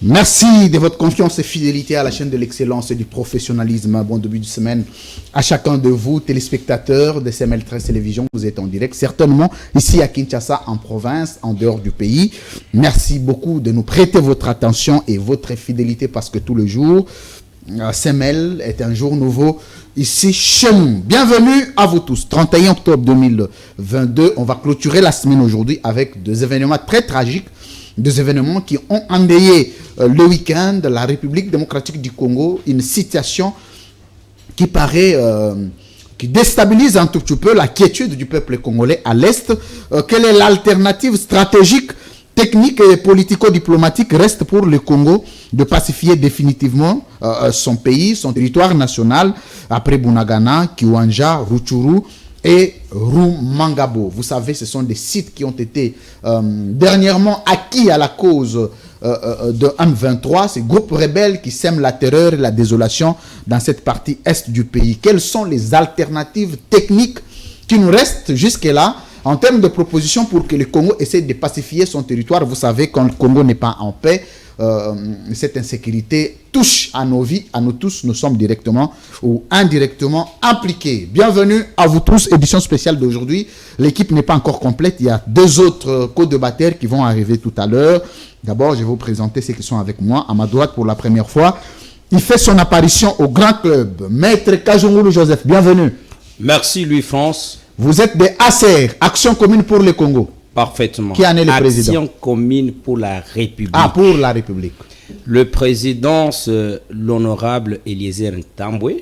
Merci de votre confiance et fidélité à la chaîne de l'excellence et du professionnalisme. Bon début de semaine à chacun de vous, téléspectateurs de CML 13 Télévision. Vous êtes en direct, certainement ici à Kinshasa, en province, en dehors du pays. Merci beaucoup de nous prêter votre attention et votre fidélité parce que tous les jours, CML est un jour nouveau ici chez nous. Bienvenue à vous tous. 31 octobre 2022, on va clôturer la semaine aujourd'hui avec des événements très tragiques. Des événements qui ont endeuillé le week-end de la République démocratique du Congo, une situation qui paraît, qui déstabilise un tout petit peu la quiétude du peuple congolais à l'Est. Quelle est l'alternative stratégique, technique et politico-diplomatique reste pour le Congo de pacifier définitivement son pays, son territoire national, après Bunagana, Kiwanja, Rutshuru et Rumangabo. Vous savez, ce sont des sites qui ont été dernièrement acquis à la cause de M23, ces groupes rebelles qui sèment la terreur et la désolation dans cette partie est du pays. Quelles sont les alternatives techniques qui nous restent jusque-là en termes de propositions pour que le Congo essaie de pacifier son territoire? Vous savez, quand le Congo n'est pas en paix, cette insécurité touche à nos vies, à nous tous. Nous sommes directement ou indirectement impliqués. Bienvenue à vous tous, édition spéciale d'aujourd'hui. L'équipe n'est pas encore complète. Il y a deux autres co-débatteurs qui vont arriver tout à l'heure. D'abord, je vais vous présenter ceux qui sont avec moi. À ma droite, pour la première fois, il fait son apparition au Grand Club. Maître Kajongulu Joseph, bienvenue. Merci Louis-France. Vous êtes des ACR, Action Commune pour le Congo. Parfaitement. Qui en est le président? Action Commune pour la République. Ah, pour la République. Le président, l'honorable Eliezer Ntambwe.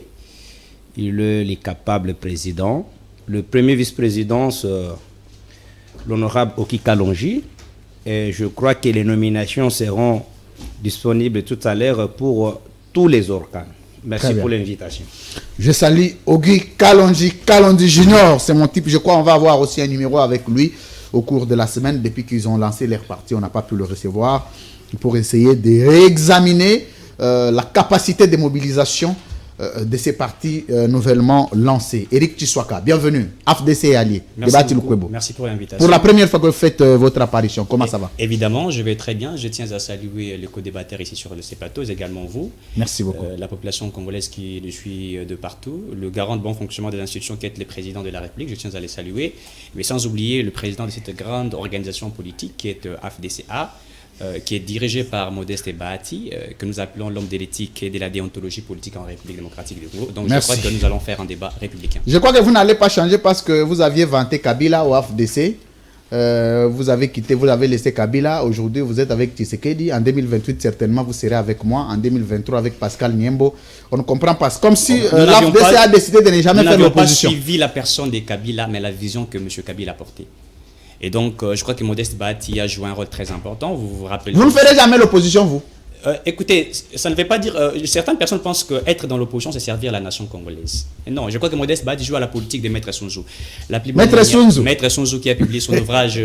Il est le capable président. Le premier vice-président, l'honorable Oki Kalonji. Et je crois que les nominations seront disponibles tout à l'heure pour tous les organes. Merci pour l'invitation. Je salue Ogi Kalonji Junior. C'est mon type. Je crois qu'on va avoir aussi un numéro avec lui au cours de la semaine. Depuis qu'ils ont lancé leur parti, on n'a pas pu le recevoir pour essayer de réexaminer la capacité de mobilisation de ces partis nouvellement lancés. Éric Tshisekedi, bienvenue. AFDC et alliés. Merci pour l'invitation. Pour la première fois que vous faites votre apparition, comment ça va? Évidemment, je vais très bien. Je tiens à saluer les co-débatteurs ici sur le plateau, également vous. Merci beaucoup. La population congolaise qui nous suit de partout, le garant de bon fonctionnement des institutions qui est le président de la République, je tiens à les saluer. Mais sans oublier le président de cette grande organisation politique qui est AFDCA, qui est dirigé par Modeste Bahati, que nous appelons l'homme de l'éthique et de la déontologie politique en République démocratique du Congo. Donc Merci. je crois que nous allons faire un débat républicain. Je crois que vous n'allez pas changer parce que vous aviez vanté Kabila au AFDC. Vous avez quitté, vous avez laissé Kabila. Aujourd'hui, vous êtes avec Tshisekedi. En 2028, certainement, vous serez avec moi. En 2023, avec Pascal Niembo. On ne comprend pas. Comme si l'AFDC a décidé de ne jamais faire l'opposition. Nous n'avons pas suivi la personne de Kabila, mais la vision que M. Kabila a portée. Et donc, je crois que Modeste Bahati a joué un rôle très important. Vous vous rappelez. Vous ne ferez jamais l'opposition, vous? Écoutez, ça ne veut pas dire... certaines personnes pensent qu'être dans l'opposition, c'est servir la nation congolaise. Et non, je crois que Modeste Bahati joue à la politique de Maître Sun Tzu. Maître Sun Tzu qui a publié son ouvrage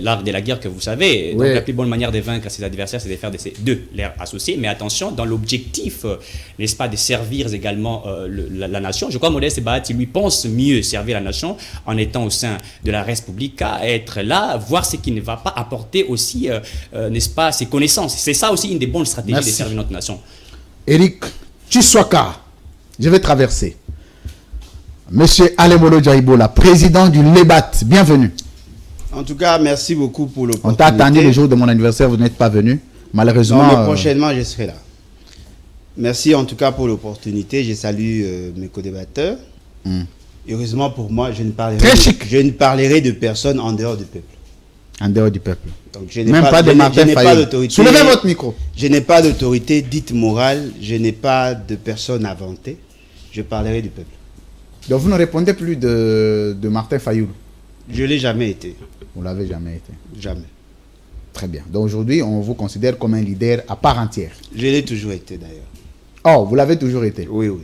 L'art de la guerre, que vous savez. Donc, la plus bonne manière de vaincre ses adversaires, c'est de faire de ces deux leurs associés. Mais attention, dans l'objectif, n'est-ce pas, de servir également la nation. Je crois que Modeste Bahati, lui, pense mieux servir la nation en étant au sein de la République, à être là, voir ce qui ne va pas apporter aussi, n'est-ce pas, ses connaissances. C'est ça aussi une des bonnes stratégies de servir notre nation. Éric Tshisekedi, je vais traverser. Monsieur Alemolo Djaibola, président du LEBAT, bienvenue. En tout cas, merci beaucoup pour l'opportunité. On t'a attendu le jour de mon anniversaire, vous n'êtes pas venu. Malheureusement. Non, mais prochainement, je serai là. Merci en tout cas pour l'opportunité. Je salue mes co-débatteurs. Heureusement pour moi, je ne parlerai de personne en dehors du peuple. En dehors du peuple. Donc, je n'ai pas d'autorité. Soulevez votre micro. Je n'ai pas d'autorité dite morale. Je n'ai pas de personne inventée. Je parlerai du peuple. Donc vous ne répondez plus de Martin Fayoulou? Je ne l'ai jamais été. Vous ne l'avez jamais été? Jamais. Très bien. Donc aujourd'hui, on vous considère comme un leader à part entière. Je l'ai toujours été d'ailleurs. Oh, vous l'avez toujours été? Oui, oui.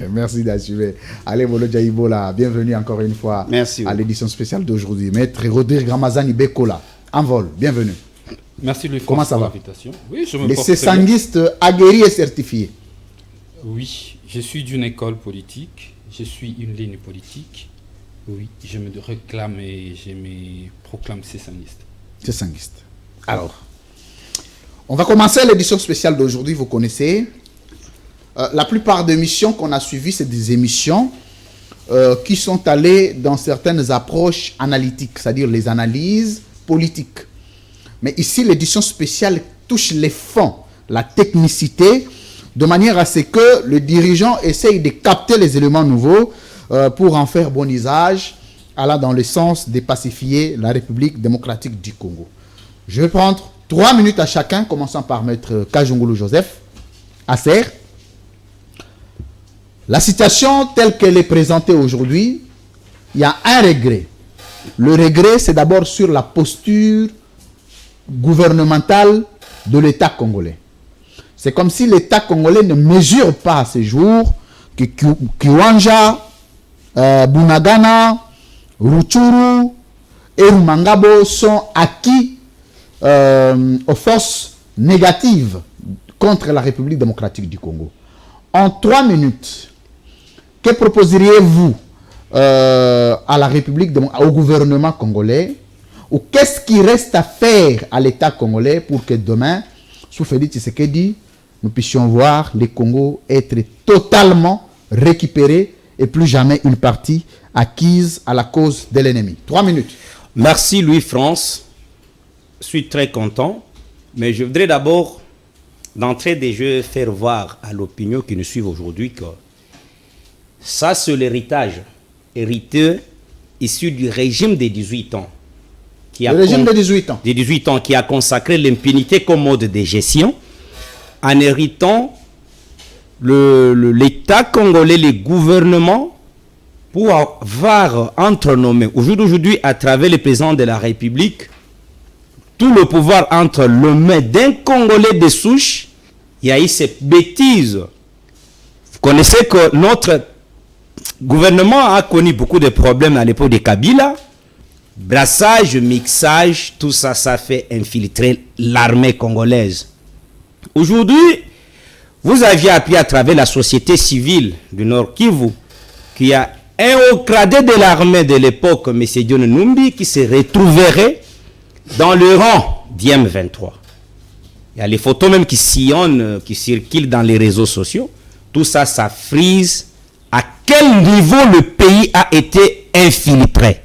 Merci d'assurer. Allez, Molo Djaibola, bienvenue encore une fois. Merci, à l'édition spéciale d'aujourd'hui. Maître Rodrigue Ramazani Bekola, en vol, bienvenue. Merci Louis. Comment ça va? Oui, je me Les porte très bien. cessanguistes aguerris et certifiés. Oui, je suis d'une école politique, je suis une ligne politique. Oui, je me réclame et je me proclame cessanguiste. Cessanguiste. Alors, On va commencer l'édition spéciale d'aujourd'hui, vous connaissez. La plupart des émissions qu'on a suivies, c'est des émissions qui sont allées dans certaines approches analytiques, c'est-à-dire les analyses politiques. Mais ici, l'édition spéciale touche les fonds, la technicité, de manière à ce que le dirigeant essaye de capter les éléments nouveaux pour en faire bon usage, allant dans le sens de pacifier la République démocratique du Congo. Je vais prendre 3 minutes à chacun, commençant par Maître Kajungulu Joseph, Acer. La situation telle qu'elle est présentée aujourd'hui, il y a un regret. Le regret, c'est d'abord sur la posture gouvernementale de l'État congolais. C'est comme si l'État congolais ne mesure pas à ce jour que Kiwanja, Bunagana, Rutshuru et Rumangabo sont acquis aux forces négatives contre la République démocratique du Congo. En 3 minutes, que proposeriez-vous à la République, au gouvernement congolais, ou qu'est-ce qui reste à faire à l'État congolais pour que demain, sous Félix Tshisekedi, nous puissions voir le Congo être totalement récupéré et plus jamais une partie acquise à la cause de l'ennemi. 3 minutes. Merci Louis-France. Je suis très content, mais je voudrais d'abord, d'entrée des jeux, faire voir à l'opinion qui nous suit aujourd'hui que ça, c'est l'héritage hériteux issu du régime des 18 ans. Le régime des 18 ans. Des 18 ans qui a consacré l'impunité comme mode de gestion en héritant l'État congolais, les gouvernements, pour avoir entrenommé aujourd'hui à travers le président de la République tout le pouvoir entre les mains d'un Congolais de souche. Il y a eu cette bêtise. Vous connaissez que notre gouvernement a connu beaucoup de problèmes à l'époque de Kabila. Brassage, mixage, tout ça, ça fait infiltrer l'armée congolaise. Aujourd'hui, vous aviez appris à travers la société civile du Nord Kivu qu'il y a un haut gradé de l'armée de l'époque, M. Dion Numbi, qui se retrouverait dans le rang d'IM23. Il y a les photos même qui sillonnent, qui circulent dans les réseaux sociaux. Tout ça, ça frise à quel niveau le pays a été infiltré.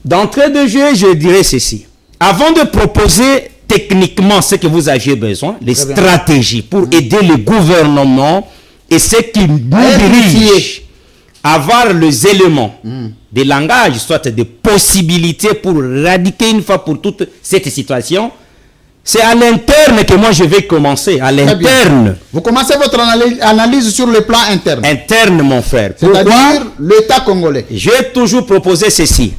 D'entrée de jeu, je dirais ceci. Avant de proposer techniquement ce que vous aviez besoin, les stratégies pour aider le gouvernement et ceux qui nous dirigent à avoir les éléments de langage, soit des possibilités pour éradiquer une fois pour toutes cette situation, c'est à l'interne que moi je vais commencer, à l'interne. Vous commencez votre analyse sur le plan interne. Interne, mon frère. C'est-à-dire l'État congolais. J'ai toujours proposé ceci.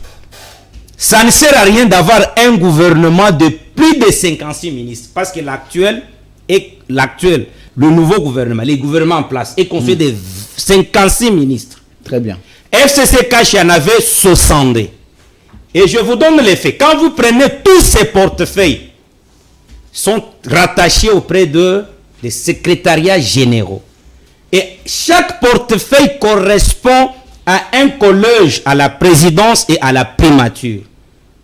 Ça ne sert à rien d'avoir un gouvernement de plus de 56 ministres. Parce que l'actuel, le nouveau gouvernement, les gouvernements en place, est constitué de 56 ministres. Très bien. FCC il y en avait 60. Et je vous donne les faits. Quand vous prenez tous ces portefeuilles, sont rattachés auprès des secrétariats généraux. Et chaque portefeuille correspond à un collège, à la présidence et à la primature.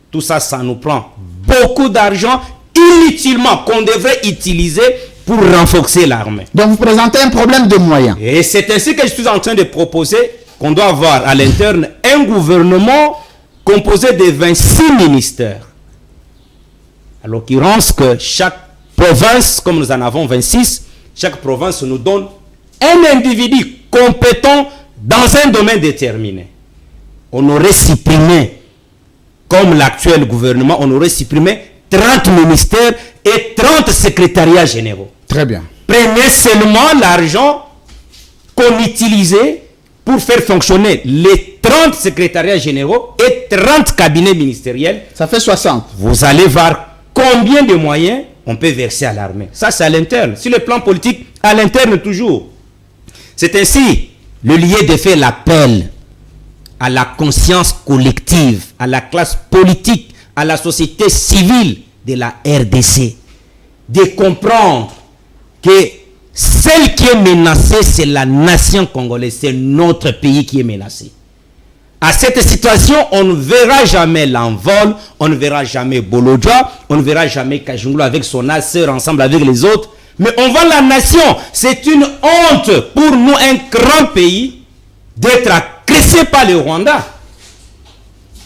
Tout ça, ça nous prend beaucoup d'argent inutilement qu'on devrait utiliser pour renforcer l'armée. Donc vous présentez un problème de moyens. Et c'est ainsi que je suis en train de proposer qu'on doit avoir à l'interne un gouvernement composé de 26 ministères. À l'occurrence que chaque province, comme nous en avons 26, chaque province nous donne un individu compétent dans un domaine déterminé. On aurait supprimé, comme l'actuel gouvernement, on aurait supprimé 30 ministères et 30 secrétariats généraux. Très bien. Prenez seulement l'argent qu'on utilisait pour faire fonctionner les 30 secrétariats généraux et 30 cabinets ministériels. Ça fait 60. Vous allez voir combien de moyens on peut verser à l'armée. Ça, c'est à l'interne. Sur le plan politique, à l'interne toujours. C'est ainsi le lieu de faire l'appel à la conscience collective, à la classe politique, à la société civile de la RDC, de comprendre que celle qui est menacée, c'est la nation congolaise, c'est notre pays qui est menacé. À cette situation, on ne verra jamais l'envol, on ne verra jamais Bolodja, on ne verra jamais Kajungulu avec son asseur ensemble avec les autres. Mais on voit la nation. C'est une honte pour nous, un grand pays, d'être agressé par le Rwanda.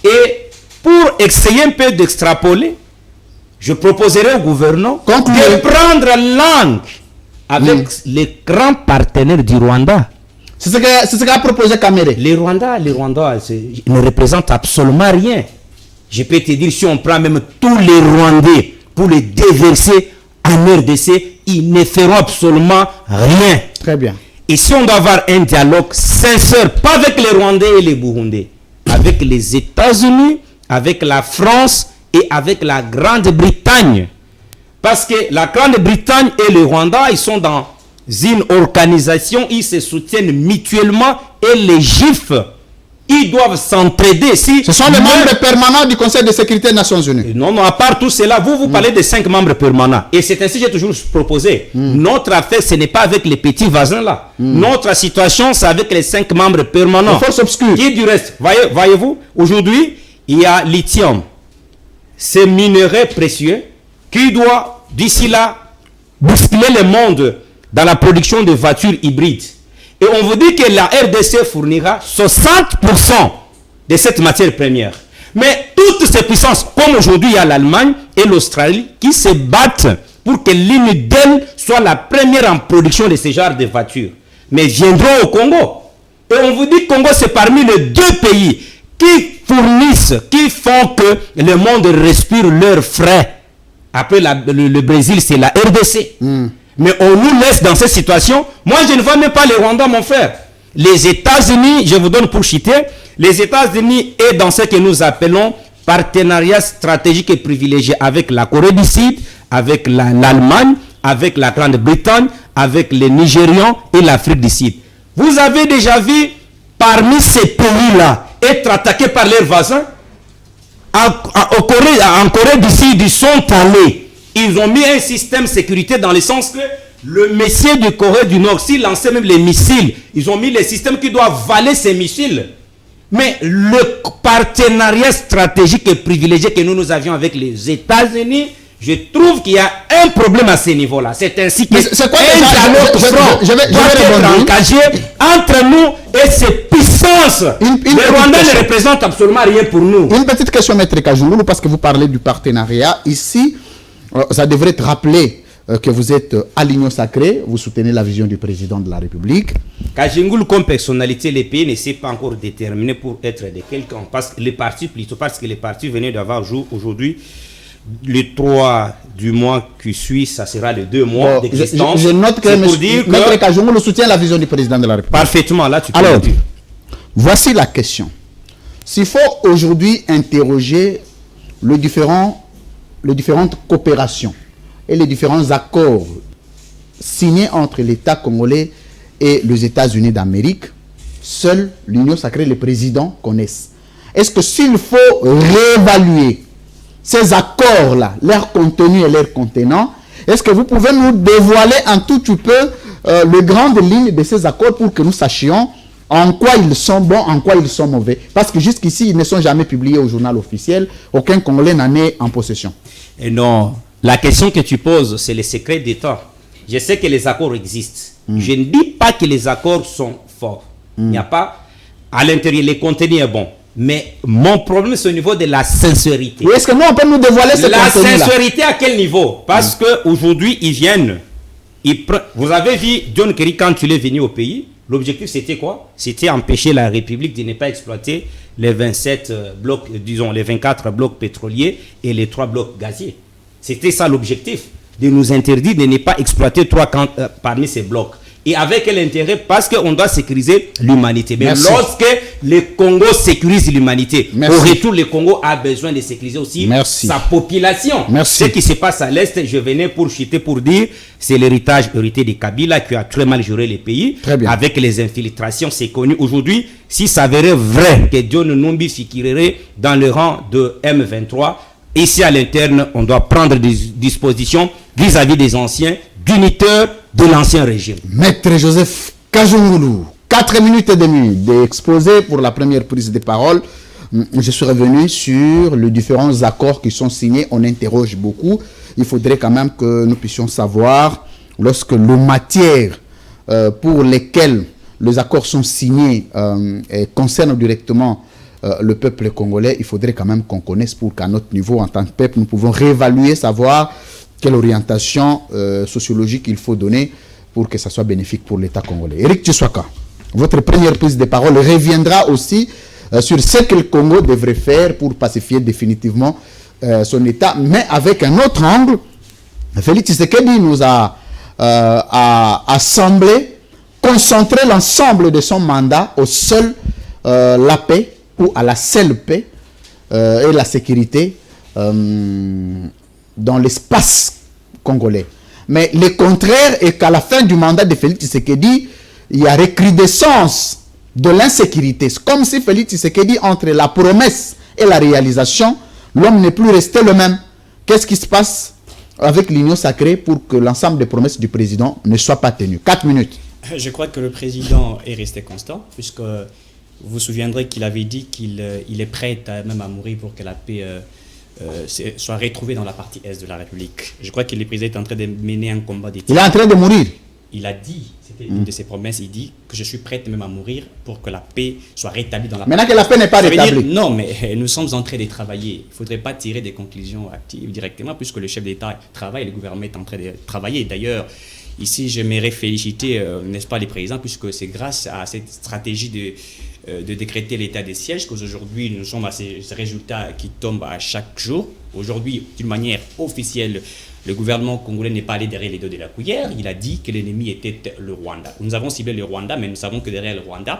Et pour essayer un peu d'extrapoler, je proposerai au gouvernement de prendre langue avec les grands partenaires du Rwanda. C'est ce qu'a proposé Kamere. Les Rwandais ne représentent absolument rien. Je peux te dire, si on prend même tous les Rwandais pour les déverser en RDC, ils ne feront absolument rien. Très bien. Et si on doit avoir un dialogue sincère, pas avec les Rwandais et les Burundais, avec les États-Unis, avec la France et avec la Grande-Bretagne. Parce que la Grande-Bretagne et le Rwanda, ils sont dans une organisation, ils se soutiennent mutuellement et les Juifs, ils doivent s'entraider. Ce sont les membres permanents du Conseil de sécurité des Nations Unies. Non, à part tout cela, vous parlez de 5 membres permanents. Et c'est ainsi que j'ai toujours proposé. Notre affaire, ce n'est pas avec les petits voisins là. Notre situation, c'est avec les 5 membres permanents. Les forces obscures. Qui du reste, voyez-vous, aujourd'hui, il y a lithium. C'est minerai précieux qui doit, d'ici là, bousculer le monde dans la production de voitures hybrides. Et on vous dit que la RDC fournira 60% de cette matière première. Mais toutes ces puissances, comme aujourd'hui il y a l'Allemagne et l'Australie, qui se battent pour que l'une d'elles soit la première en production de ce genre de voitures. Mais viendront au Congo. Et on vous dit que le Congo, c'est parmi les 2 pays qui fournissent, qui font que le monde respire leurs frais. Après le Brésil, c'est la RDC. Mais on nous laisse dans cette situation. Moi, je ne vois même pas les Rwandais, mon frère. Les États-Unis, je vous donne pour citer, les États-Unis est dans ce que nous appelons partenariat stratégique et privilégié avec la Corée du Sud, avec l'Allemagne, avec la Grande-Bretagne, avec les Nigérians et l'Afrique du Sud. Vous avez déjà vu, parmi ces pays-là, être attaqués par leurs voisins. En Corée du Sud, ils sont allés. Ils ont mis un système de sécurité dans le sens que le messier de Corée du Nord, s'il lançait même les missiles, ils ont mis les systèmes qui doivent valer ces missiles. Mais le partenariat stratégique et privilégié que nous avions avec les États-Unis, je trouve qu'il y a un problème à ce niveau-là. C'est ainsi que je vais être engagé entre nous et ces puissances. Le Rwanda ne représente absolument rien pour nous. Une petite question, Maître Kajungulu, parce que vous parlez du partenariat. Ici, ça devrait être rappelé que vous êtes à l'Union sacrée, vous soutenez la vision du président de la République. Kajungulu, comme personnalité, les pays ne s'est pas encore déterminé pour être de quelqu'un. Parce que les partis venaient d'avoir jour aujourd'hui. Le 3 du mois qui suit, ça sera les 2 mois d'existence. Je note que Maître Kajungulu soutient la vision du président de la République. Parfaitement, là tu peux Alors, le dire. Voici la question. S'il faut aujourd'hui interroger les différentes coopérations et les différents accords signés entre l'État congolais et les États-Unis d'Amérique, seule l'Union sacrée et le président connaissent. Est-ce que s'il faut réévaluer ces accords-là, leur contenu et leur contenant, est-ce que vous pouvez nous dévoiler un tout petit peu les grandes lignes de ces accords pour que nous sachions en quoi ils sont bons, en quoi ils sont mauvais? Parce que jusqu'ici, ils ne sont jamais publiés au journal officiel. Aucun Congolais n'en est en possession. Et non, la question que tu poses, c'est le secret d'État. Je sais que les accords existent. Je ne dis pas que les accords sont forts. Il n'y a pas, à l'intérieur, le contenu est bon. Mais mon problème, c'est au niveau de la sincérité. Oui, est-ce que nous, on peut nous dévoiler ce la contenu-là? sincérité à quel niveau? Parce qu'aujourd'hui, ils viennent. Vous avez vu John Kerry quand il est venu au pays. L'objectif, c'était quoi? C'était empêcher la République de ne pas exploiter les 27 blocs, disons, les 24 blocs pétroliers et les 3 blocs gaziers. C'était ça l'objectif, de nous interdire de ne pas exploiter 3 parmi ces blocs. Et avec quel intérêt? Parce qu'on doit sécuriser l'humanité. Mais lorsque le Congo sécurise l'humanité, au retour, le Congo a besoin de sécuriser aussi sa population. Ce qui se passe à l'Est, je venais pour chuter, pour dire, c'est l'héritage hérité de Kabila qui a très mal géré les pays. Avec les infiltrations, c'est connu. Aujourd'hui, s'il s'avérait vrai que John Numbi figurerait dans le rang de M23, ici à l'interne, on doit prendre des dispositions vis-à-vis des anciens, d'unitaires de l'ancien régime. Maître Joseph Kajungulu, 4 minutes et demie d'exposé pour la première prise de parole. Je suis revenu sur les différents accords qui sont signés. On interroge beaucoup. Il faudrait quand même que nous puissions savoir, lorsque les matières pour lesquelles les accords sont signés et concernent directement le peuple congolais, il faudrait quand même qu'on connaisse pour qu'à notre niveau, en tant que peuple, nous pouvons réévaluer, savoir quelle orientation sociologique il faut donner pour que ça soit bénéfique pour l'État congolais. Éric Tshisekedi, votre première prise de parole reviendra aussi sur ce que le Congo devrait faire pour pacifier définitivement son État, mais avec un autre angle. Félix Tshisekedi nous a assemblé, concentré l'ensemble de son mandat au seul la paix ou à la seule paix et la sécurité dans l'espace congolais. Mais le contraire est qu'à la fin du mandat de Félix Tshisekedi, il y a recrudescence de l'insécurité. C'est comme si Félix Tshisekedi, entre la promesse et la réalisation, l'homme n'est plus resté le même. Qu'est-ce qui se passe avec l'union sacrée pour que l'ensemble des promesses du président ne soient pas tenues? 4 minutes. Je crois que le président est resté constant, puisque vous vous souviendrez qu'il avait dit qu'il est prêt même à mourir pour que la paix soit retrouvée dans la partie est de la République. Je crois que le président est en train de mener un combat d'éthique. Il est en train de mourir. Il a dit, c'était une de ses promesses, il dit que je suis prêt même à mourir pour que la paix soit rétablie dans la Maintenant que la paix n'est pas rétablie. Non, mais nous sommes en train de travailler. Il ne faudrait pas tirer des conclusions actives directement, puisque le chef d'État travaille, le gouvernement est en train de travailler. D'ailleurs, ici, j'aimerais féliciter, n'est-ce pas, les présidents, puisque c'est grâce à cette stratégie de décréter l'état des sièges qu'aujourd'hui, nous sommes à ces résultats qui tombent à chaque jour. Aujourd'hui, d'une manière officielle, le gouvernement congolais n'est pas allé derrière les dos de la cuillère. Il a dit que l'ennemi était le Rwanda. Nous avons ciblé le Rwanda, mais nous savons que derrière le Rwanda,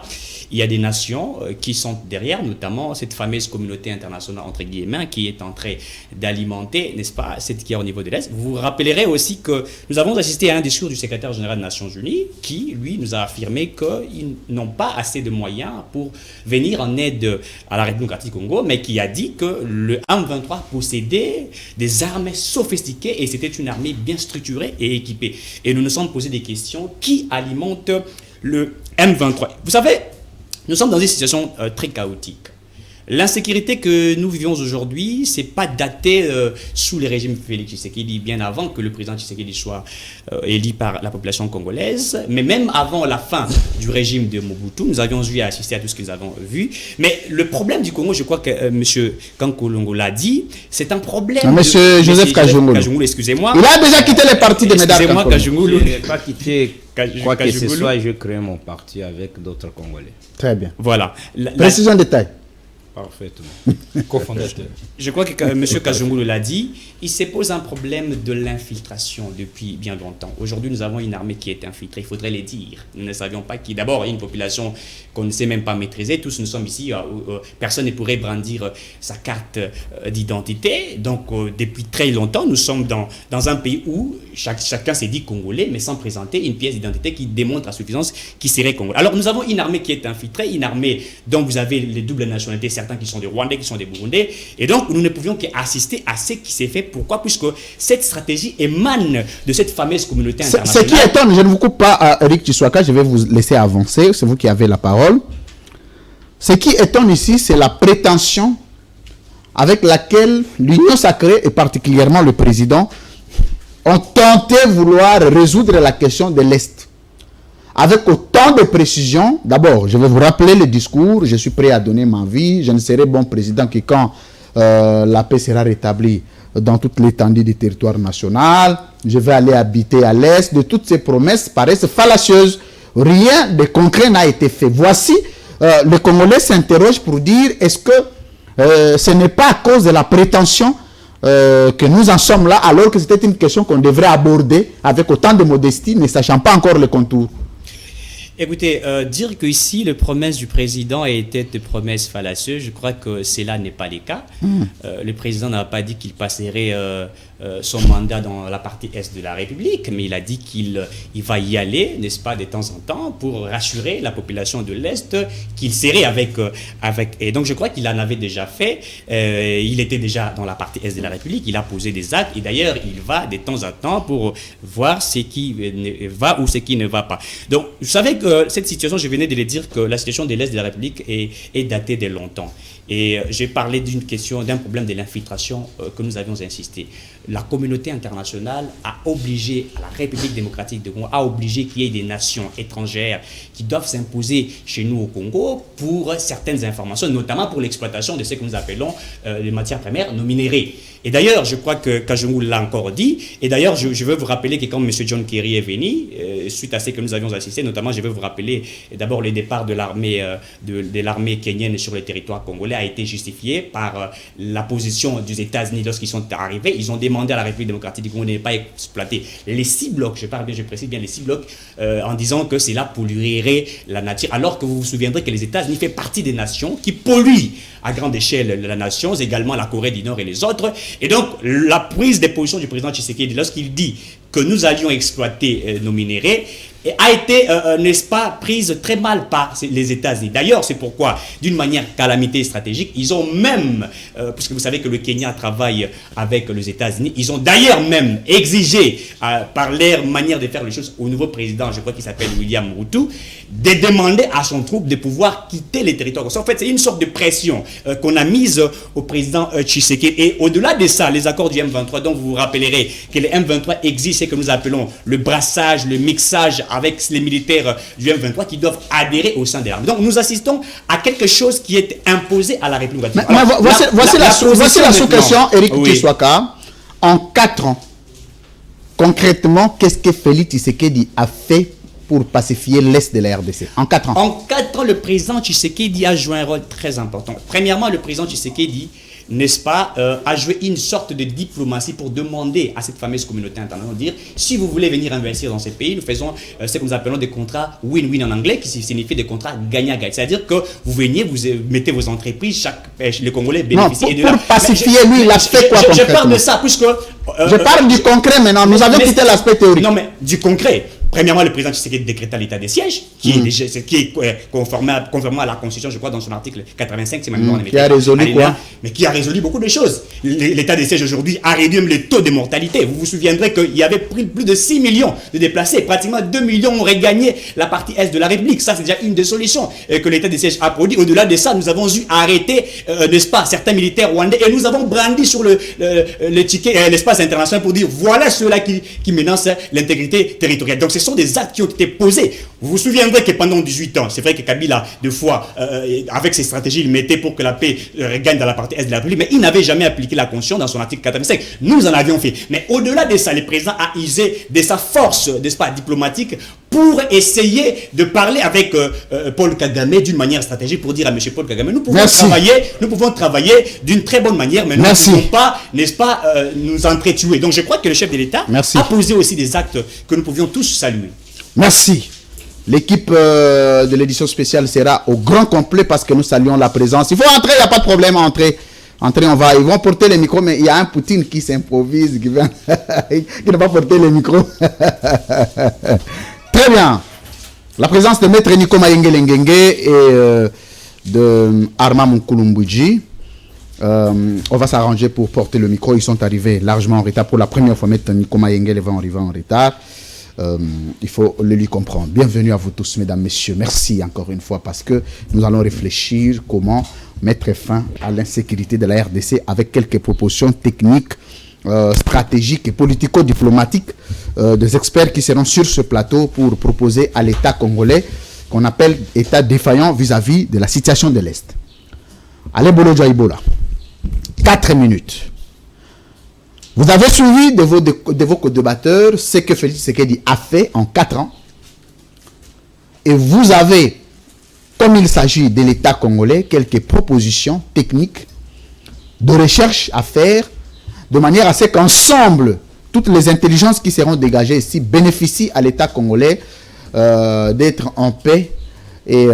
il y a des nations qui sont derrière, notamment cette fameuse communauté internationale, entre guillemets, qui est en train d'alimenter, n'est-ce pas, cette qui est au niveau de l'Est. Vous vous rappellerez aussi que nous avons assisté à un discours du secrétaire général des Nations Unies qui, lui, nous a affirmé qu'ils n'ont pas assez de moyens pour venir en aide à la République démocratique du Congo, mais qui a dit que le M23 possédait des armes sophistiquées et c'était une armée bien structurée et équipée. Et nous nous sommes posé des questions qui alimentent le M23. Vous savez, nous sommes dans une situation très chaotique. L'insécurité que nous vivons aujourd'hui, ce n'est pas daté sous le régime Félix Tshisekedi, bien avant que le président Tshisekedi soit élu par la population congolaise, mais même avant la fin du régime de Mobutu, nous avions eu à assister à tout ce que nous avons vu. Mais le problème du Congo, je crois que M. Kankolongo l'a dit, c'est un problème... M. Joseph Kajungulu, excusez-moi. Il a déjà quitté le parti de Médard. Excusez-moi, Kajungulu. Je n'ai pas quitté quoi que ce soit, je crée mon parti avec d'autres Congolais. Très bien. Voilà. Précision en détail. Parfaitement. Co-fondateur. Je crois que M. Kajungulu l'a dit, il se pose un problème de l'infiltration depuis bien longtemps. Aujourd'hui, nous avons une armée qui est infiltrée, il faudrait le dire. Nous ne savions pas qui. D'abord, il y a une population qu'on ne sait même pas maîtriser. Tous nous sommes ici, personne ne pourrait brandir sa carte d'identité. Donc, depuis très longtemps, nous sommes dans un pays où chacun s'est dit congolais, mais sans présenter une pièce d'identité qui démontre à suffisance qui serait congolais. Alors, nous avons une armée qui est infiltrée, une armée dont vous avez les doubles nationalités, certains qui sont des Rwandais, qui sont des Burundais. Et donc, nous ne pouvions qu'assister à ce qui s'est fait. Pourquoi? Puisque cette stratégie émane de cette fameuse communauté internationale. Ce qui étonne, je ne vous coupe pas, Éric Tshisekedi, je vais vous laisser avancer, c'est vous qui avez la parole. Ce qui étonne ici, c'est la prétention avec laquelle l'Union sacrée, et particulièrement le président, ont tenté de vouloir résoudre la question de l'Est. Avec autant de précision, d'abord, je vais vous rappeler le discours, je suis prêt à donner ma vie, je ne serai bon président que quand la paix sera rétablie dans toute l'étendue du territoire national, je vais aller habiter à l'Est. De toutes ces promesses paraissent fallacieuses. Rien de concret n'a été fait. Voici, le Congolais s'interroge pour dire, est-ce que ce n'est pas à cause de la prétention que nous en sommes là, alors que c'était une question qu'on devrait aborder avec autant de modestie, ne sachant pas encore le contour. Écoutez, dire que ici, les promesses du président étaient des promesses fallacieuses, je crois que cela n'est pas le cas. Le président n'a pas dit qu'il passerait son mandat dans la partie est de la République, mais il a dit qu'il va y aller, n'est-ce pas, de temps en temps, pour rassurer la population de l'Est qu'il serait avec... Et donc, je crois qu'il en avait déjà fait. Il était déjà dans la partie est de la République, il a posé des actes, et d'ailleurs, il va de temps en temps pour voir ce qui va ou ce qui ne va pas. Donc, vous savez que cette situation, je venais de le dire, que la situation de l'Est de la République est datée de longtemps. Et j'ai parlé d'un problème de l'infiltration que nous avions insisté. La communauté internationale a obligé la République démocratique de Congo, a obligé qu'il y ait des nations étrangères qui doivent s'imposer chez nous au Congo pour certaines informations, notamment pour l'exploitation de ce que nous appelons les matières premières non minérées. Et d'ailleurs, je crois que Kajungu l'a encore dit, et d'ailleurs, je veux vous rappeler que quand M. John Kerry est venu, suite à ce que nous avions assisté, notamment, je veux vous rappeler d'abord le départ de l'armée de l'armée kenyenne sur le territoire congolais a été justifié par la position des États-Unis lorsqu'ils sont arrivés. Ils ont demandé à la République démocratique du Congo de ne pas exploiter les 6 blocs, je précise bien les 6 blocs, en disant que c'est là polluerait la nature, alors que vous vous souviendrez que les États-Unis font partie des nations qui polluent à grande échelle la nation, également la Corée du Nord et les autres. Et donc, la prise de position du président Tshisekedi, lorsqu'il dit que nous allions exploiter nos minéraux, a été, n'est-ce pas, prise très mal par les États-Unis. D'ailleurs, c'est pourquoi, d'une manière calamité stratégique, ils ont même, puisque vous savez que le Kenya travaille avec les États-Unis, ils ont d'ailleurs même exigé, par leur manière de faire les choses, au nouveau président, je crois qu'il s'appelle William Ruto, de demander à son troupe de pouvoir quitter les territoires. En fait, c'est une sorte de pression qu'on a mise au président Tshisekedi. Et au-delà de ça, les accords du M23, dont vous vous rappellerez que le M23 existe, ce que nous appelons le brassage, le mixage avec les militaires du M23 qui doivent adhérer au sein de l'armée. Donc nous assistons à quelque chose qui est imposé à la République. Voici la sous-question, Eric Tshisekedi. En 4 ans, concrètement, qu'est-ce que Félix Tshisekedi a fait pour pacifier l'Est de la RDC? En 4 ans. En 4 ans, le président Tshisekedi a joué un rôle très important. Premièrement, le président Tshisekedi, n'est-ce pas, a joué une sorte de diplomatie pour demander à cette fameuse communauté internationale de dire, si vous voulez venir investir dans ces pays, nous faisons ce que nous appelons des contrats win-win en anglais, qui signifie des contrats gagnant-gagnant. C'est-à-dire que vous veniez, vous mettez vos entreprises, les Congolais bénéficient. Non, pour pacifier, lui, il a fait quoi concrètement? Je parle de ça, puisque... je parle du concret maintenant, nous avons quitté l'aspect théorique. Non, mais du concret. Premièrement, le président Tshisekedi décréta l'état des sièges, qui est conformément à la Constitution, je crois, dans son article 85, c'est maintenant qui a résolu quoi? Mais qui a résolu beaucoup de choses. L'état des sièges aujourd'hui a réduit le taux de mortalité. Vous vous souviendrez qu'il y avait plus de 6 millions de déplacés. Pratiquement 2 millions auraient gagné la partie Est de la République. Ça, c'est déjà une des solutions que l'état des sièges a produit. Au-delà de ça, nous avons dû arrêter, n'est-ce pas, certains militaires rwandais, et nous avons brandi sur l'espace international pour dire, voilà ceux-là qui menacent l'intégrité territoriale. Donc, ce sont des actes qui ont été posés. Vous vous souviendrez que pendant 18 ans, c'est vrai que Kabila, deux fois, avec ses stratégies, il mettait pour que la paix regagne dans la partie Est de la République, mais il n'avait jamais appliqué la Constitution dans son article 85. Nous en avions fait. Mais au-delà de ça, le président a usé de sa force, n'est-ce pas, diplomatique, pour essayer de parler avec Paul Kagame d'une manière stratégique pour dire à M. Paul Kagame, nous pouvons travailler d'une très bonne manière, mais nous ne pouvons pas, n'est-ce pas, nous entretuer. Donc je crois que le chef de l'État a posé aussi des actes que nous pouvions tous saluer. Merci. L'équipe de l'édition spéciale sera au grand complet parce que nous saluons la présence. Il faut entrer, il n'y a pas de problème à entrer. Entrez, ils vont porter les micros, mais il y a un Poutine qui s'improvise, qui ne va pas porter les micros. Très bien. La présence de Maître Nico Mayenge et de Arma Moukoulumbuji. On va s'arranger pour porter le micro. Ils sont arrivés largement en retard. Pour la première fois, Maître Nico Mayenge va arriver en retard. Il faut le lui comprendre. Bienvenue à vous tous, mesdames, messieurs. Merci encore une fois parce que nous allons réfléchir comment mettre fin à l'insécurité de la RDC avec quelques propositions techniques, stratégiques et politico-diplomatiques des experts qui seront sur ce plateau pour proposer à l'État congolais qu'on appelle État défaillant vis-à-vis de la situation de l'Est. Allez, Bolo Djaïbola. 4 minutes. Vous avez suivi de vos co-débatteurs ce que Félix Tshisekedi a fait en 4 ans. Et vous avez, comme il s'agit de l'État congolais, quelques propositions techniques de recherche à faire de manière à ce qu'ensemble, toutes les intelligences qui seront dégagées ici bénéficient à l'État congolais d'être en paix et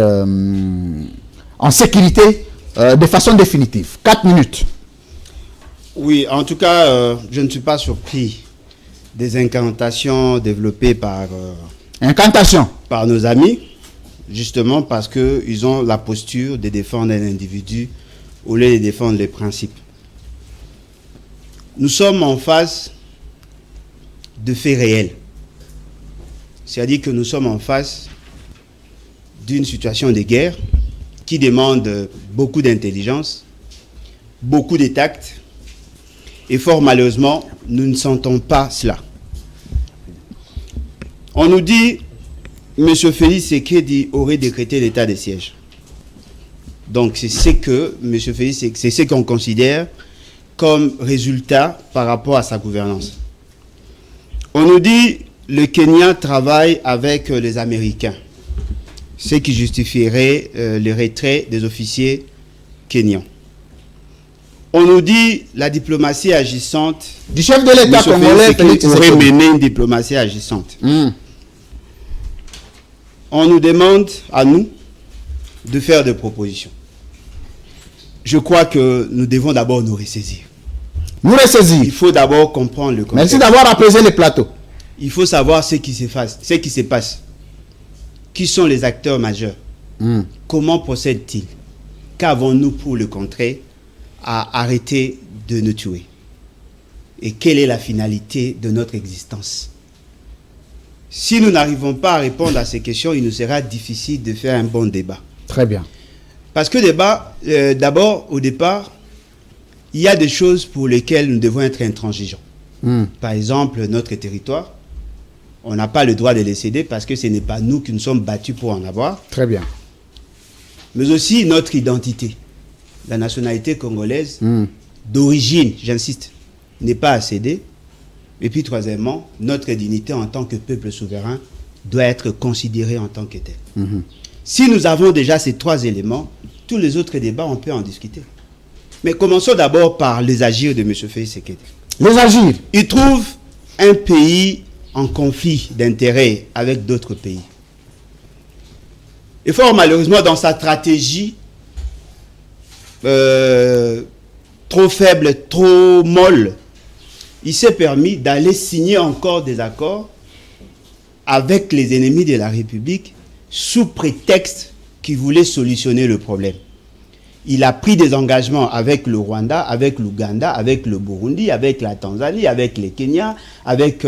en sécurité de façon définitive. 4 minutes. Oui, en tout cas, je ne suis pas surpris des incantations développées par nos amis, justement parce qu'ils ont la posture de défendre un individu au lieu de défendre les principes. Nous sommes en face de faits réels. C'est-à-dire que nous sommes en face d'une situation de guerre qui demande beaucoup d'intelligence, beaucoup de tact, et fort malheureusement, nous ne sentons pas cela. On nous dit, M. Félix Tshisekedi aurait décrété l'état de siège. Donc c'est ce que M. Félix, c'est ce qu'on considère comme résultat par rapport à sa gouvernance. On nous dit, le Kenya travaille avec les Américains, ce qui justifierait le retrait des officiers kenyans. On nous dit la diplomatie agissante du chef de l'État congolais aurait mené une diplomatie agissante. On nous demande à nous de faire des propositions. Je crois que nous devons d'abord nous ressaisir. Nous ressaisir. Il faut d'abord comprendre le contexte. Merci d'avoir apaisé les plateaux. Il faut savoir ce qui se passe. Qui sont les acteurs majeurs? Comment procèdent-ils? Qu'avons-nous pour le contrer à arrêter de nous tuer? Et quelle est la finalité de notre existence? Si nous n'arrivons pas à répondre à ces questions, il nous sera difficile de faire un bon débat. Très bien. Parce que d'abord, au départ, il y a des choses pour lesquelles nous devons être intransigeants. Par exemple, notre territoire, on n'a pas le droit de les céder parce que ce n'est pas nous qui nous sommes battus pour en avoir. Très bien. Mais aussi notre identité. La nationalité congolaise, d'origine, j'insiste, n'est pas à céder. Et puis, troisièmement, notre dignité en tant que peuple souverain doit être considérée en tant que telle. Si nous avons déjà ces trois éléments, tous les autres débats, on peut en discuter. Mais commençons d'abord par les agirs de M. Félix Tshisekedi. Les agirs. Il trouve un pays en conflit d'intérêts avec d'autres pays. Et fort malheureusement, dans sa stratégie trop faible, trop molle, il s'est permis d'aller signer encore des accords avec les ennemis de la République sous prétexte qu'il voulait solutionner le problème. Il a pris des engagements avec le Rwanda, avec l'Ouganda, avec le Burundi, avec la Tanzanie, avec le Kenya, avec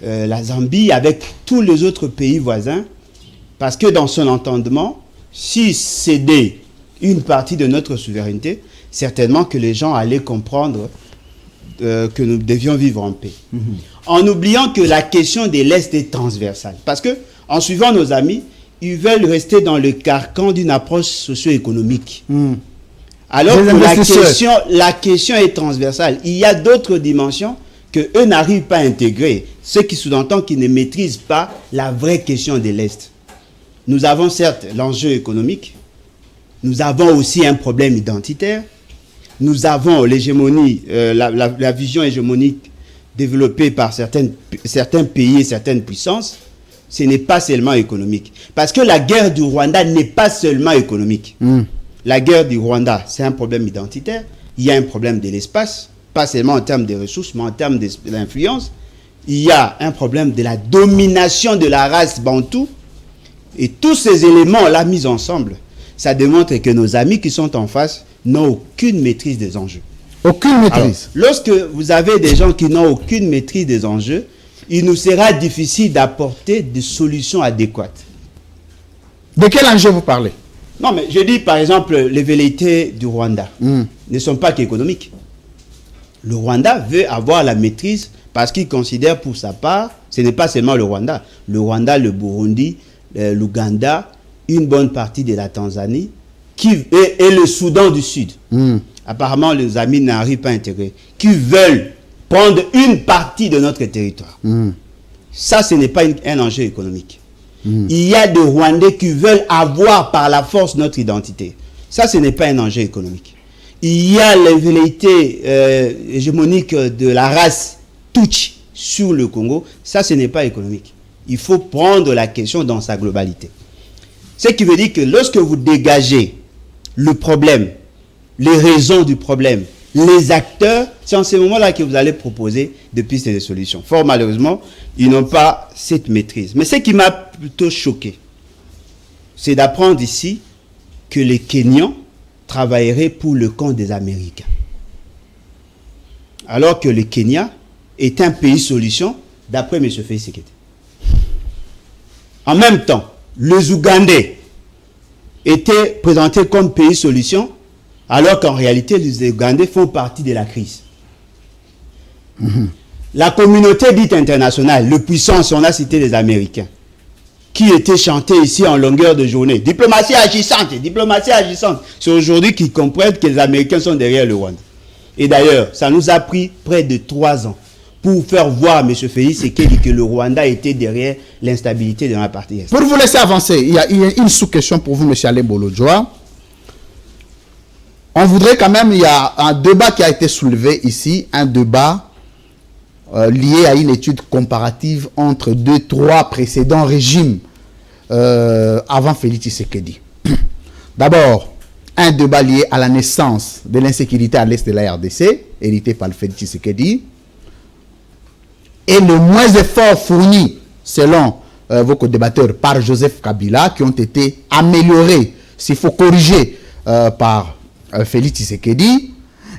la Zambie, avec tous les autres pays voisins, parce que dans son entendement, si cédait une partie de notre souveraineté, certainement que les gens allaient comprendre que nous devions vivre en paix. En oubliant que la question de l'Est est transversale. Parce que, en suivant nos amis, ils veulent rester dans le carcan d'une approche socio-économique. Alors que la question est transversale. Il y a d'autres dimensions que eux n'arrivent pas à intégrer. Ce qui sous-entend qu'ils ne maîtrisent pas la vraie question de l'Est. Nous avons certes l'enjeu économique. Nous avons aussi un problème identitaire. Nous avons l'hégémonie, la vision hégémonique développée par certains pays et certaines puissances. Ce n'est pas seulement économique. Parce que la guerre du Rwanda n'est pas seulement économique. La guerre du Rwanda, c'est un problème identitaire. Il y a un problème de l'espace, pas seulement en termes de ressources, mais en termes d'influence. Il y a un problème de la domination de la race bantou. Et tous ces éléments-là mis ensemble, ça démontre que nos amis qui sont en face n'ont aucune maîtrise des enjeux. Aucune maîtrise. Alors, lorsque vous avez des gens qui n'ont aucune maîtrise des enjeux, il nous sera difficile d'apporter des solutions adéquates. De quel enjeu vous parlez? Non, mais je dis par exemple, les velléités du Rwanda ne sont pas qu'économiques. Le Rwanda veut avoir la maîtrise parce qu'il considère pour sa part, ce n'est pas seulement le Rwanda, le Burundi, l'Ouganda, une bonne partie de la Tanzanie et le Soudan du Sud. Apparemment, les amis n'arrivent pas à intégrer, qui veulent prendre une partie de notre territoire. Ça, ce n'est pas un enjeu économique. Il y a des Rwandais qui veulent avoir par la force notre identité. Ça, ce n'est pas un enjeu économique. Il y a les velléités hégémoniques de la race Tutsi sur le Congo. Ça, ce n'est pas économique. Il faut prendre la question dans sa globalité. Ce qui veut dire que lorsque vous dégagez le problème, les raisons du problème, les acteurs, c'est en ce moment-là que vous allez proposer des pistes et des solutions. Fort malheureusement, ils n'ont pas cette maîtrise. Mais ce qui m'a plutôt choqué, c'est d'apprendre ici que les Kenyans travailleraient pour le compte des Américains. Alors que le Kenya est un pays solution, d'après M. Félix Tshisekedi. En même temps, les Ougandais était présenté comme pays solution, alors qu'en réalité, les Ougandais font partie de la crise. La communauté dite internationale, le puissance, on a cité les Américains, qui étaient chantés ici en longueur de journée. Diplomatie agissante, diplomatie agissante. C'est aujourd'hui qu'ils comprennent que les Américains sont derrière le Rwanda. Et d'ailleurs, ça nous a pris près de 3 ans pour faire voir M. Félix Tshisekedi que le Rwanda était derrière l'instabilité de la partie est. Pour vous laisser avancer, il y a une sous-question pour vous, M. Alain Bolodjoa. On voudrait quand même, il y a un débat qui a été soulevé ici, un débat lié à une étude comparative entre 2-3 précédents régimes avant Félix Tshisekedi. D'abord, un débat lié à la naissance de l'insécurité à l'est de la RDC, hérité par le Félix Tshisekedi, et le moins effort fourni, selon vos co-débatteurs, par Joseph Kabila, qui ont été améliorés, s'il faut corriger, par Félix Tshisekedi.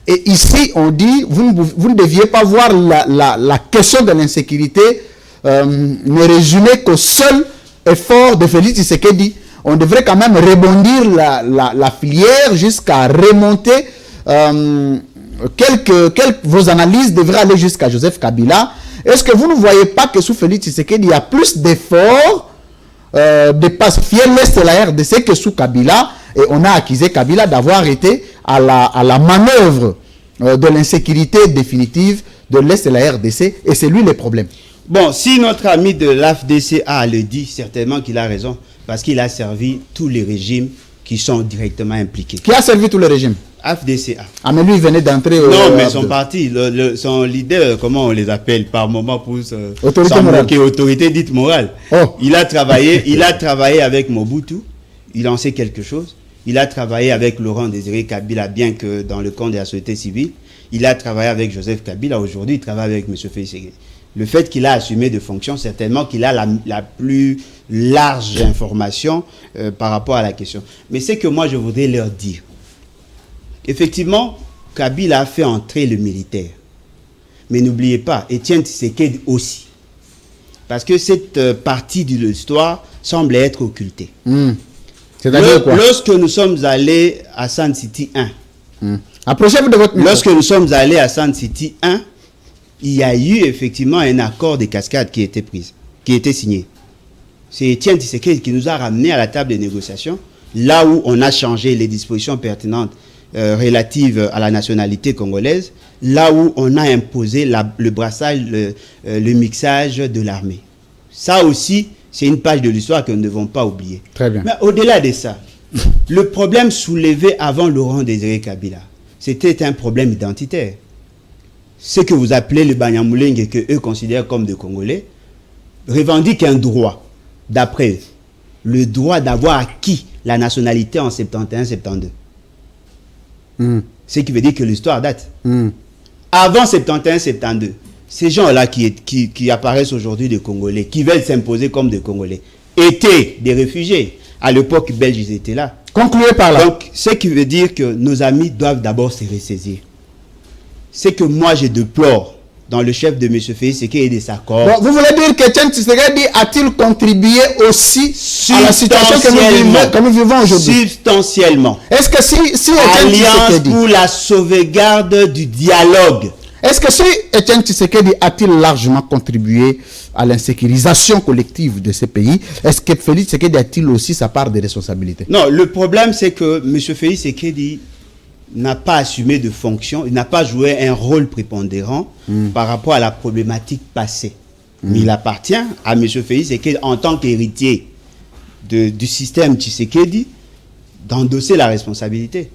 Et ici, on dit, vous ne deviez pas voir la question de l'insécurité ne résumer qu'au seul effort de Félix Tshisekedi. On devrait quand même rebondir la filière jusqu'à remonter. Vos analyses devraient aller jusqu'à Joseph Kabila. Est-ce que vous ne voyez pas que sous Félix Tshisekedi, il y a plus d'efforts de pacifier l'Est de la RDC que sous Kabila? Et on a accusé Kabila d'avoir été à la manœuvre de l'insécurité définitive de l'Est de la RDC. Et c'est lui le problème. Bon, si notre ami de l'AFDCA le dit, certainement qu'il a raison. Parce qu'il a servi tous les régimes qui sont directement impliqués. Qui a servi tous les régimes? AFDCA. Ah, mais lui, il venait d'entrer au... Non, mais son parti, son leader, comment on les appelle par moment pour autorité morale. Autorité dite morale. Oh. Il a travaillé avec Mobutu. Il en sait quelque chose. Il a travaillé avec Laurent Désiré Kabila, bien que dans le camp de la société civile. Il a travaillé avec Joseph Kabila. Aujourd'hui, il travaille avec M. Félix Tshisekedi. Le fait qu'il a assumé de fonctions, certainement qu'il a la plus large information par rapport à la question. Mais c'est que moi, je voudrais leur dire. Effectivement, Kabila a fait entrer le militaire. Mais n'oubliez pas, Étienne Tshisekedi aussi. Parce que cette partie de l'histoire semble être occultée. C'est-à-dire quoi? Lorsque nous sommes allés à Sun City 1, approchez-vous de votre micro. Lorsque nous sommes allés à Sun City 1, il y a eu effectivement un accord de cascade qui était signé. C'est Étienne Tshisekedi qui nous a ramenés à la table de négociation, là où on a changé les dispositions pertinentes relatives à la nationalité congolaise, là où on a imposé le brassage, le mixage de l'armée. Ça aussi, c'est une page de l'histoire que nous ne devons pas oublier. Très bien. Mais au-delà de ça, le problème soulevé avant Laurent Désiré Kabila, c'était un problème identitaire. Ce que vous appelez le Banyamulenge et que eux considèrent comme des Congolais, revendiquent un droit, d'après eux, le droit d'avoir acquis la nationalité en 71-72. Ce qui veut dire que l'histoire date. Avant 71-72, ces gens-là qui apparaissent aujourd'hui des Congolais, qui veulent s'imposer comme des Congolais, étaient des réfugiés. À l'époque belge, ils étaient là. Concluez par là. Donc, ce qui veut dire que nos amis doivent d'abord se ressaisir. C'est que moi, je déplore dans le chef de M. Félix Tshisekedi et des accords. Bon, vous voulez dire que Étienne Tshisekedi a-t-il contribué aussi à la situation que nous vivons aujourd'hui? Substantiellement. Est-ce que si Étienne Tshisekedi... pour la sauvegarde du dialogue. Est-ce que si Étienne Tshisekedi a-t-il largement contribué à l'insécurisation collective de ces pays? Est-ce que Félix Tshisekedi a-t-il aussi sa part de responsabilité? Non, le problème c'est que M. Félix Tshisekedi n'a pas assumé de fonction, il n'a pas joué un rôle prépondérant par rapport à la problématique passée. Mais il appartient à M. Félix Tshisekedi, en tant qu'héritier du système Tshisekedi, d'endosser la responsabilité.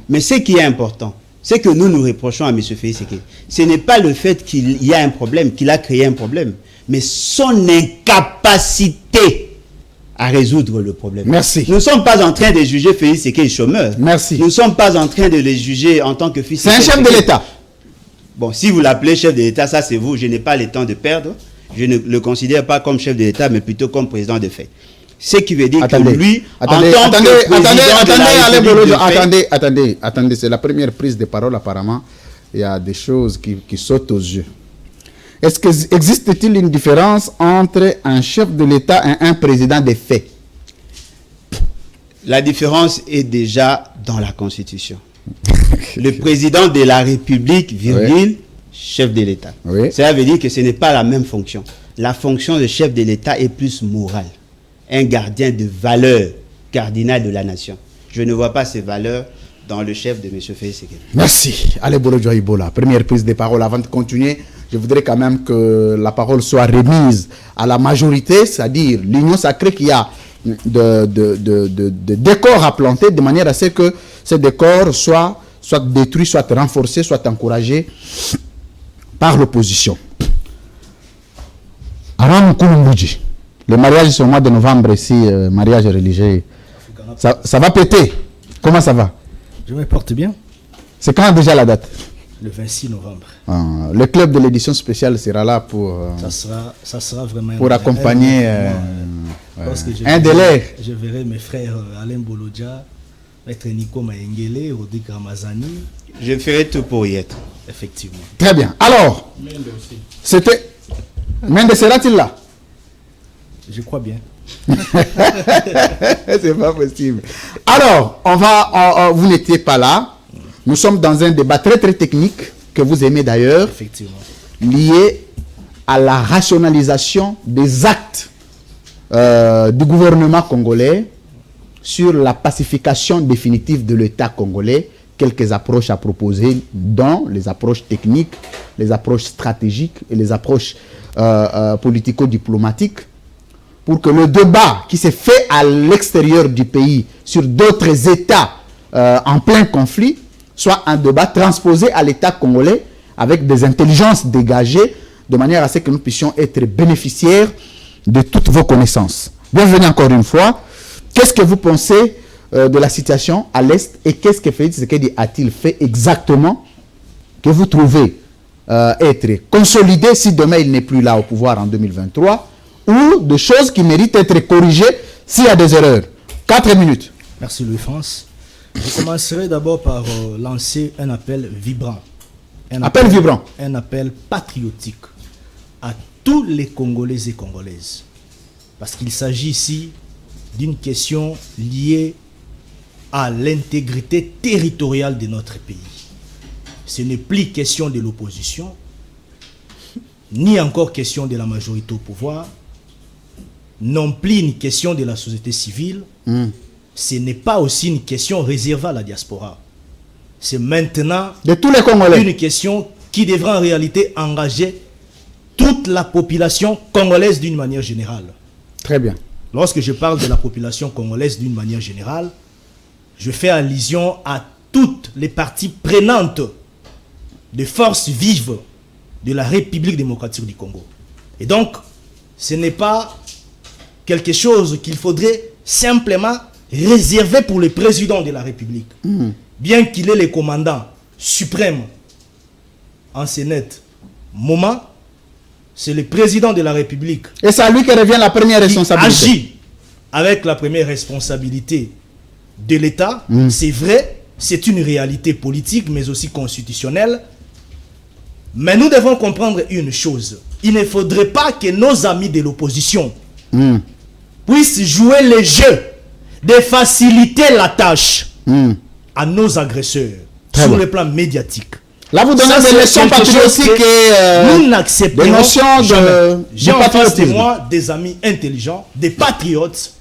Mais ce qui est important, c'est que nous reprochons à M. Félix Tshisekedi. Ce n'est pas le fait qu'il y a un problème, qu'il a créé un problème, mais son incapacité à résoudre le problème. Merci. Nous ne sommes pas en train de juger Félix Tshisekedi chômeur. Merci. Nous ne sommes pas en train de les juger en tant que fils. C'est un chef de l'État. Bon, si vous l'appelez chef de l'État, ça c'est vous. Je n'ai pas le temps de perdre. Je ne le considère pas comme chef de l'État, mais plutôt comme président de fait. Ce qui veut dire que lui, attendez, c'est la première prise de parole apparemment. Il y a des choses qui sautent aux yeux. Est-ce qu'existe-t-il une différence entre un chef de l'État et un président des faits? La différence est déjà dans la Constitution. Le président de la République, virgule, chef de l'État. Oui. Cela veut dire que ce n'est pas la même fonction. La fonction de chef de l'État est plus morale. Un gardien de valeurs cardinales de la nation. Je ne vois pas ces valeurs dans le chef de M. Félix Tshisekedi. Merci. Allez, Bolodjo Ibola. Première prise de parole. Avant de continuer, je voudrais quand même que la parole soit remise à la majorité, c'est-à-dire l'union sacrée qui a de décors à planter de manière à ce que ces décors soient détruits, soient renforcés, soient encouragés par l'opposition. Aram Kouloumboudji. Le mariage c'est au mois de novembre ici, mariage religieux. Ça va péter. Comment ça va? Je me porte bien. C'est quand déjà la date? Le 26 novembre. Le club de l'édition spéciale sera là pour... ça sera vraiment... Pour accompagner un délai. Je verrai mes frères Alain Bolodja, Maître Nico Maengele, Rodrigue Ramazani. Je ferai tout pour y être. Effectivement. Très bien. Alors, c'était... Mende sera-t-il là? Je crois bien. C'est pas possible. Alors, vous n'étiez pas là. Nous sommes dans un débat très très technique que vous aimez d'ailleurs, effectivement, lié à la rationalisation des actes du gouvernement congolais sur la pacification définitive de l'État congolais. Quelques approches à proposer, dont les approches techniques, les approches stratégiques et les approches politico-diplomatiques, pour que le débat qui s'est fait à l'extérieur du pays sur d'autres États en plein conflit soit un débat transposé à l'État congolais avec des intelligences dégagées de manière à ce que nous puissions être bénéficiaires de toutes vos connaissances. Bienvenue encore une fois. Qu'est-ce que vous pensez de la situation à l'Est et qu'est-ce que Félix Tshisekedi a-t-il fait exactement que vous trouvez être consolidé si demain il n'est plus là au pouvoir en 2023 ou de choses qui méritent d'être corrigées s'il y a des erreurs? 4 minutes. Merci Louis-France. Je commencerai d'abord par lancer un appel vibrant. Un appel patriotique à tous les Congolais et Congolaises. Parce qu'il s'agit ici d'une question liée à l'intégrité territoriale de notre pays. Ce n'est plus question de l'opposition, ni encore question de la majorité au pouvoir, non plus une question de la société civile. Ce n'est pas aussi une question réservée à la diaspora. C'est maintenant de tous les Congolais. Une question qui devra en réalité engager toute la population congolaise d'une manière générale. Très bien. Lorsque je parle de la population congolaise d'une manière générale, je fais allusion à toutes les parties prenantes des forces vives de la République démocratique du Congo. Et donc, ce n'est pas quelque chose qu'il faudrait simplement réservé pour le président de la République. Bien qu'il ait le commandant suprême en Sénat, moment, c'est le président de la République. Et c'est à lui que revient la première responsabilité. Agit avec la première responsabilité de l'État. C'est vrai, c'est une réalité politique, mais aussi constitutionnelle. Mais nous devons comprendre une chose. Il ne faudrait pas que nos amis de l'opposition puissent jouer les jeux de faciliter la tâche à nos agresseurs sur le plan médiatique. Là, vous donnez des notions patriotiques et nous n'acceptons des notions de j'ai en face de moi des amis intelligents, des patriotes.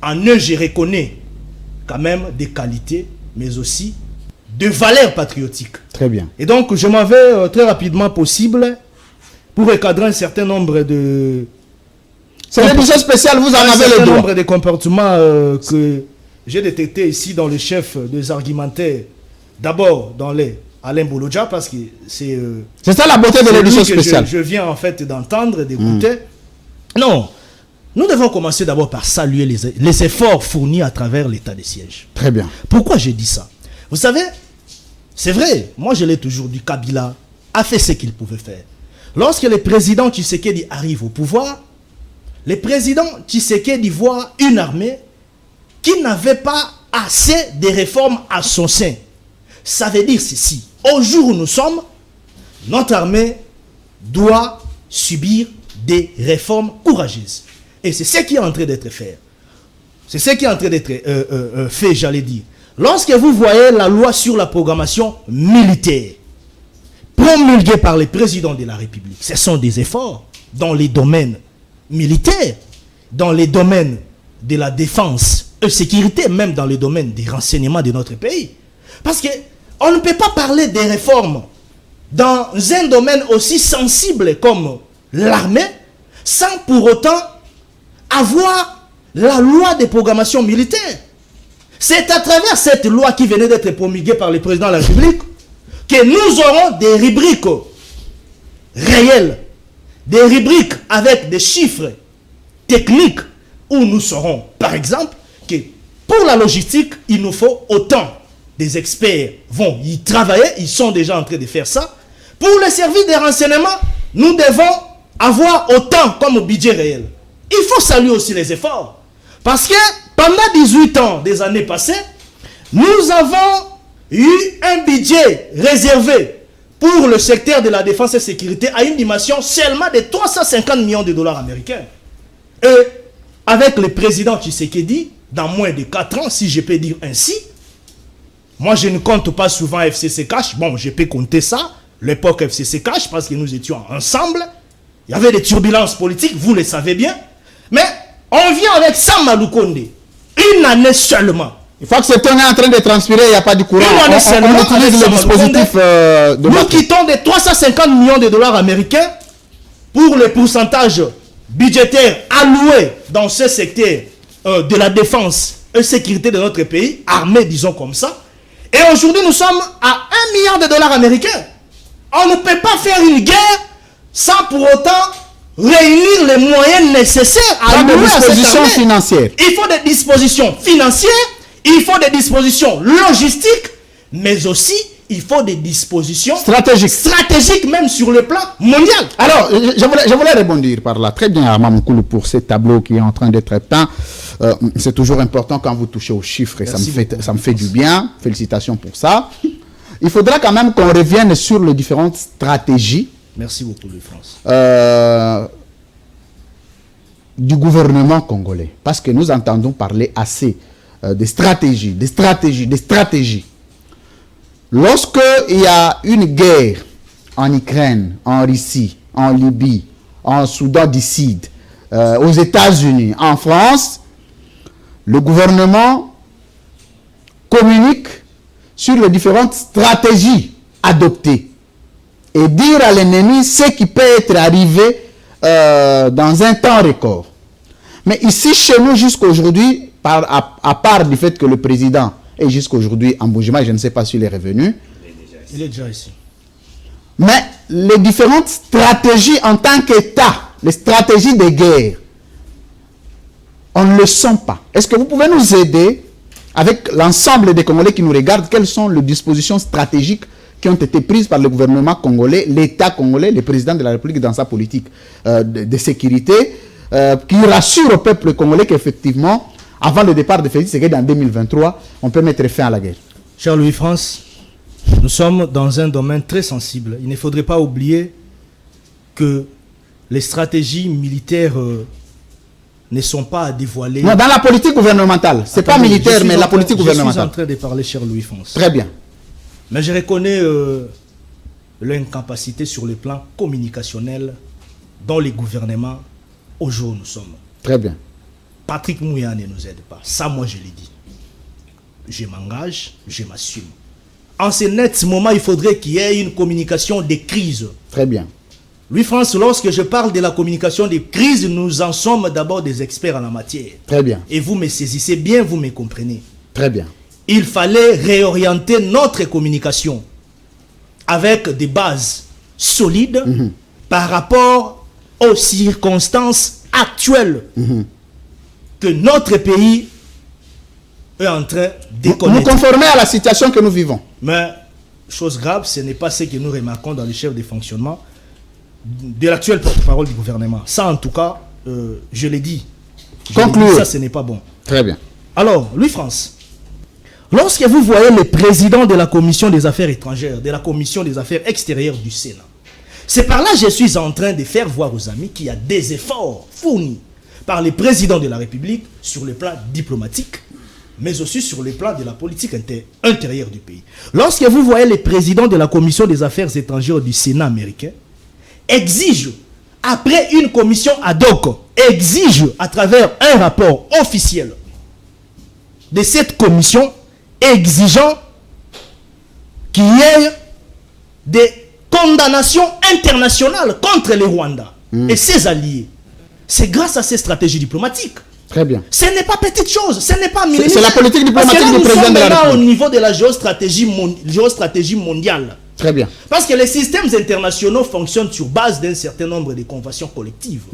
En eux, je reconnais quand même des qualités, mais aussi de valeurs patriotiques. Très bien. Et donc, je m'en vais très rapidement possible pour recadrer un certain nombre de... C'est l'édition spéciale, vous en avez le droit. Nombre de comportements que j'ai détectés ici dans le chef des argumentaires. D'abord dans les Alain Bolodja, parce que c'est ça la beauté de l'édition spéciale. Je viens en fait d'entendre, d'écouter. Non, nous devons commencer d'abord par saluer les efforts fournis à travers l'état de siège. Très bien. Pourquoi j'ai dit ça? Vous savez, c'est vrai, moi je l'ai toujours dit, Kabila a fait ce qu'il pouvait faire. Lorsque le président Tshisekedi arrive au pouvoir, le président Tshisekedi voit une armée qui n'avait pas assez de réformes à son sein. Ça veut dire ceci. Au jour où nous sommes, notre armée doit subir des réformes courageuses. Et c'est ce qui est en train d'être fait. c'est ce qui est en train d'être fait, j'allais dire. Lorsque vous voyez la loi sur la programmation militaire, promulguée par le président de la République, ce sont des efforts dans les domaines militaires, dans les domaines de la défense et sécurité, même dans les domaines des renseignements de notre pays. Parce qu'on ne peut pas parler des réformes dans un domaine aussi sensible comme l'armée, sans pour autant avoir la loi de programmation militaire. C'est à travers cette loi qui venait d'être promulguée par le président de la République que nous aurons des rubriques réelles, des rubriques avec des chiffres techniques où nous saurons, par exemple, que pour la logistique, il nous faut autant. Des experts vont y travailler, ils sont déjà en train de faire ça. Pour le service des renseignements, nous devons avoir autant comme budget réel. Il faut saluer aussi les efforts. Parce que pendant 18 ans des années passées, nous avons eu un budget réservé pour le secteur de la défense et sécurité à une dimension seulement de 350 millions de dollars américains. Et avec le président Tshisekedi, dans moins de 4 ans, si je peux dire ainsi, moi je ne compte pas souvent FCC Cash, bon je peux compter ça, l'époque FCC Cash, parce que nous étions ensemble, il y avait des turbulences politiques, vous le savez bien, mais on vient avec Sam Malukonde, une année seulement. Une fois que cet homme est en train de transpirer, il n'y a pas de courant. On utilise le dispositif de nous quittons des 350 millions de dollars américains pour le pourcentage budgétaire alloué dans ce secteur de la défense et sécurité de notre pays, armé disons comme ça. Et aujourd'hui nous sommes à 1 milliard de dollars américains. On ne peut pas faire une guerre sans pour autant réunir les moyens nécessaires à des dispositions financières. Il faut des dispositions financières, il faut des dispositions logistiques, mais aussi il faut des dispositions stratégiques même sur le plan mondial. Alors, je voulais rebondir par là. Très bien, Armand Moukoulou, pour ce tableau qui est en train d'être peint. C'est toujours important quand vous touchez aux chiffres et ça me fait du bien. Félicitations pour ça. Il faudra quand même qu'on revienne sur les différentes stratégies. Merci beaucoup, Louis-France. Du gouvernement congolais. Parce que nous entendons parler assez des stratégies. Lorsque il y a une guerre en Ukraine, en Russie, en Libye, en Soudan du Sud, aux États-Unis, en France, le gouvernement communique sur les différentes stratégies adoptées et dire à l'ennemi ce qui peut être arrivé dans un temps record. Mais ici, chez nous, jusqu'à aujourd'hui, à part du fait que le président est jusqu'à aujourd'hui en Bougima, je ne sais pas s'il est revenu. Il est déjà ici. Mais les différentes stratégies en tant qu'État, les stratégies de guerre, on ne le sent pas. Est-ce que vous pouvez nous aider, avec l'ensemble des Congolais qui nous regardent, quelles sont les dispositions stratégiques qui ont été prises par le gouvernement congolais, l'État congolais, le président de la République dans sa politique de sécurité, qui rassure au peuple congolais qu'effectivement, avant le départ de Félix Tshisekedi en 2023, on peut mettre fin à la guerre. Cher Louis-France, nous sommes dans un domaine très sensible. Il ne faudrait pas oublier que les stratégies militaires ne sont pas à dévoiler. Non, dans la politique gouvernementale. Ce n'est pas militaire, mais la politique gouvernementale. Je suis en train de parler, cher Louis-France. Très bien. Mais je reconnais l'incapacité sur le plan communicationnel dans les gouvernements au jour où nous sommes. Très bien. Patrick Mouya ne nous aide pas. Ça, moi, je l'ai dit. Je m'engage, je m'assume. En ce net moment, il faudrait qu'il y ait une communication des crises. Très bien. Louis-France, lorsque je parle de la communication des crises, nous en sommes d'abord des experts en la matière. Très bien. Et vous me saisissez bien, vous me comprenez. Très bien. Il fallait réorienter notre communication avec des bases solides par rapport aux circonstances actuelles que notre pays est en train de connaître. Nous conformer à la situation que nous vivons. Mais, chose grave, ce n'est pas ce que nous remarquons dans les chefs de fonctionnement de l'actuel porte-parole du gouvernement. Ça, en tout cas, je l'ai dit. Concluez. Ça, ce n'est pas bon. Très bien. Alors, Louis-France, lorsque vous voyez le président de la Commission des Affaires étrangères, de la Commission des Affaires extérieures du Sénat, c'est par là que je suis en train de faire voir aux amis qu'il y a des efforts fournis par les présidents de la République sur le plan diplomatique, mais aussi sur le plan de la politique intérieure du pays. Lorsque vous voyez les présidents de la Commission des Affaires étrangères du Sénat américain exigent, après une commission ad hoc, exigent à travers un rapport officiel de cette commission exigeant qu'il y ait des condamnations internationales contre le Rwanda et ses alliés. C'est grâce à ces stratégies diplomatiques. Très bien. Ce n'est pas petite chose, ce n'est pas minime. C'est la politique diplomatique du président de la République. Au niveau de la géostratégie mondiale. Très bien. Parce que les systèmes internationaux fonctionnent sur base d'un certain nombre de conventions collectives.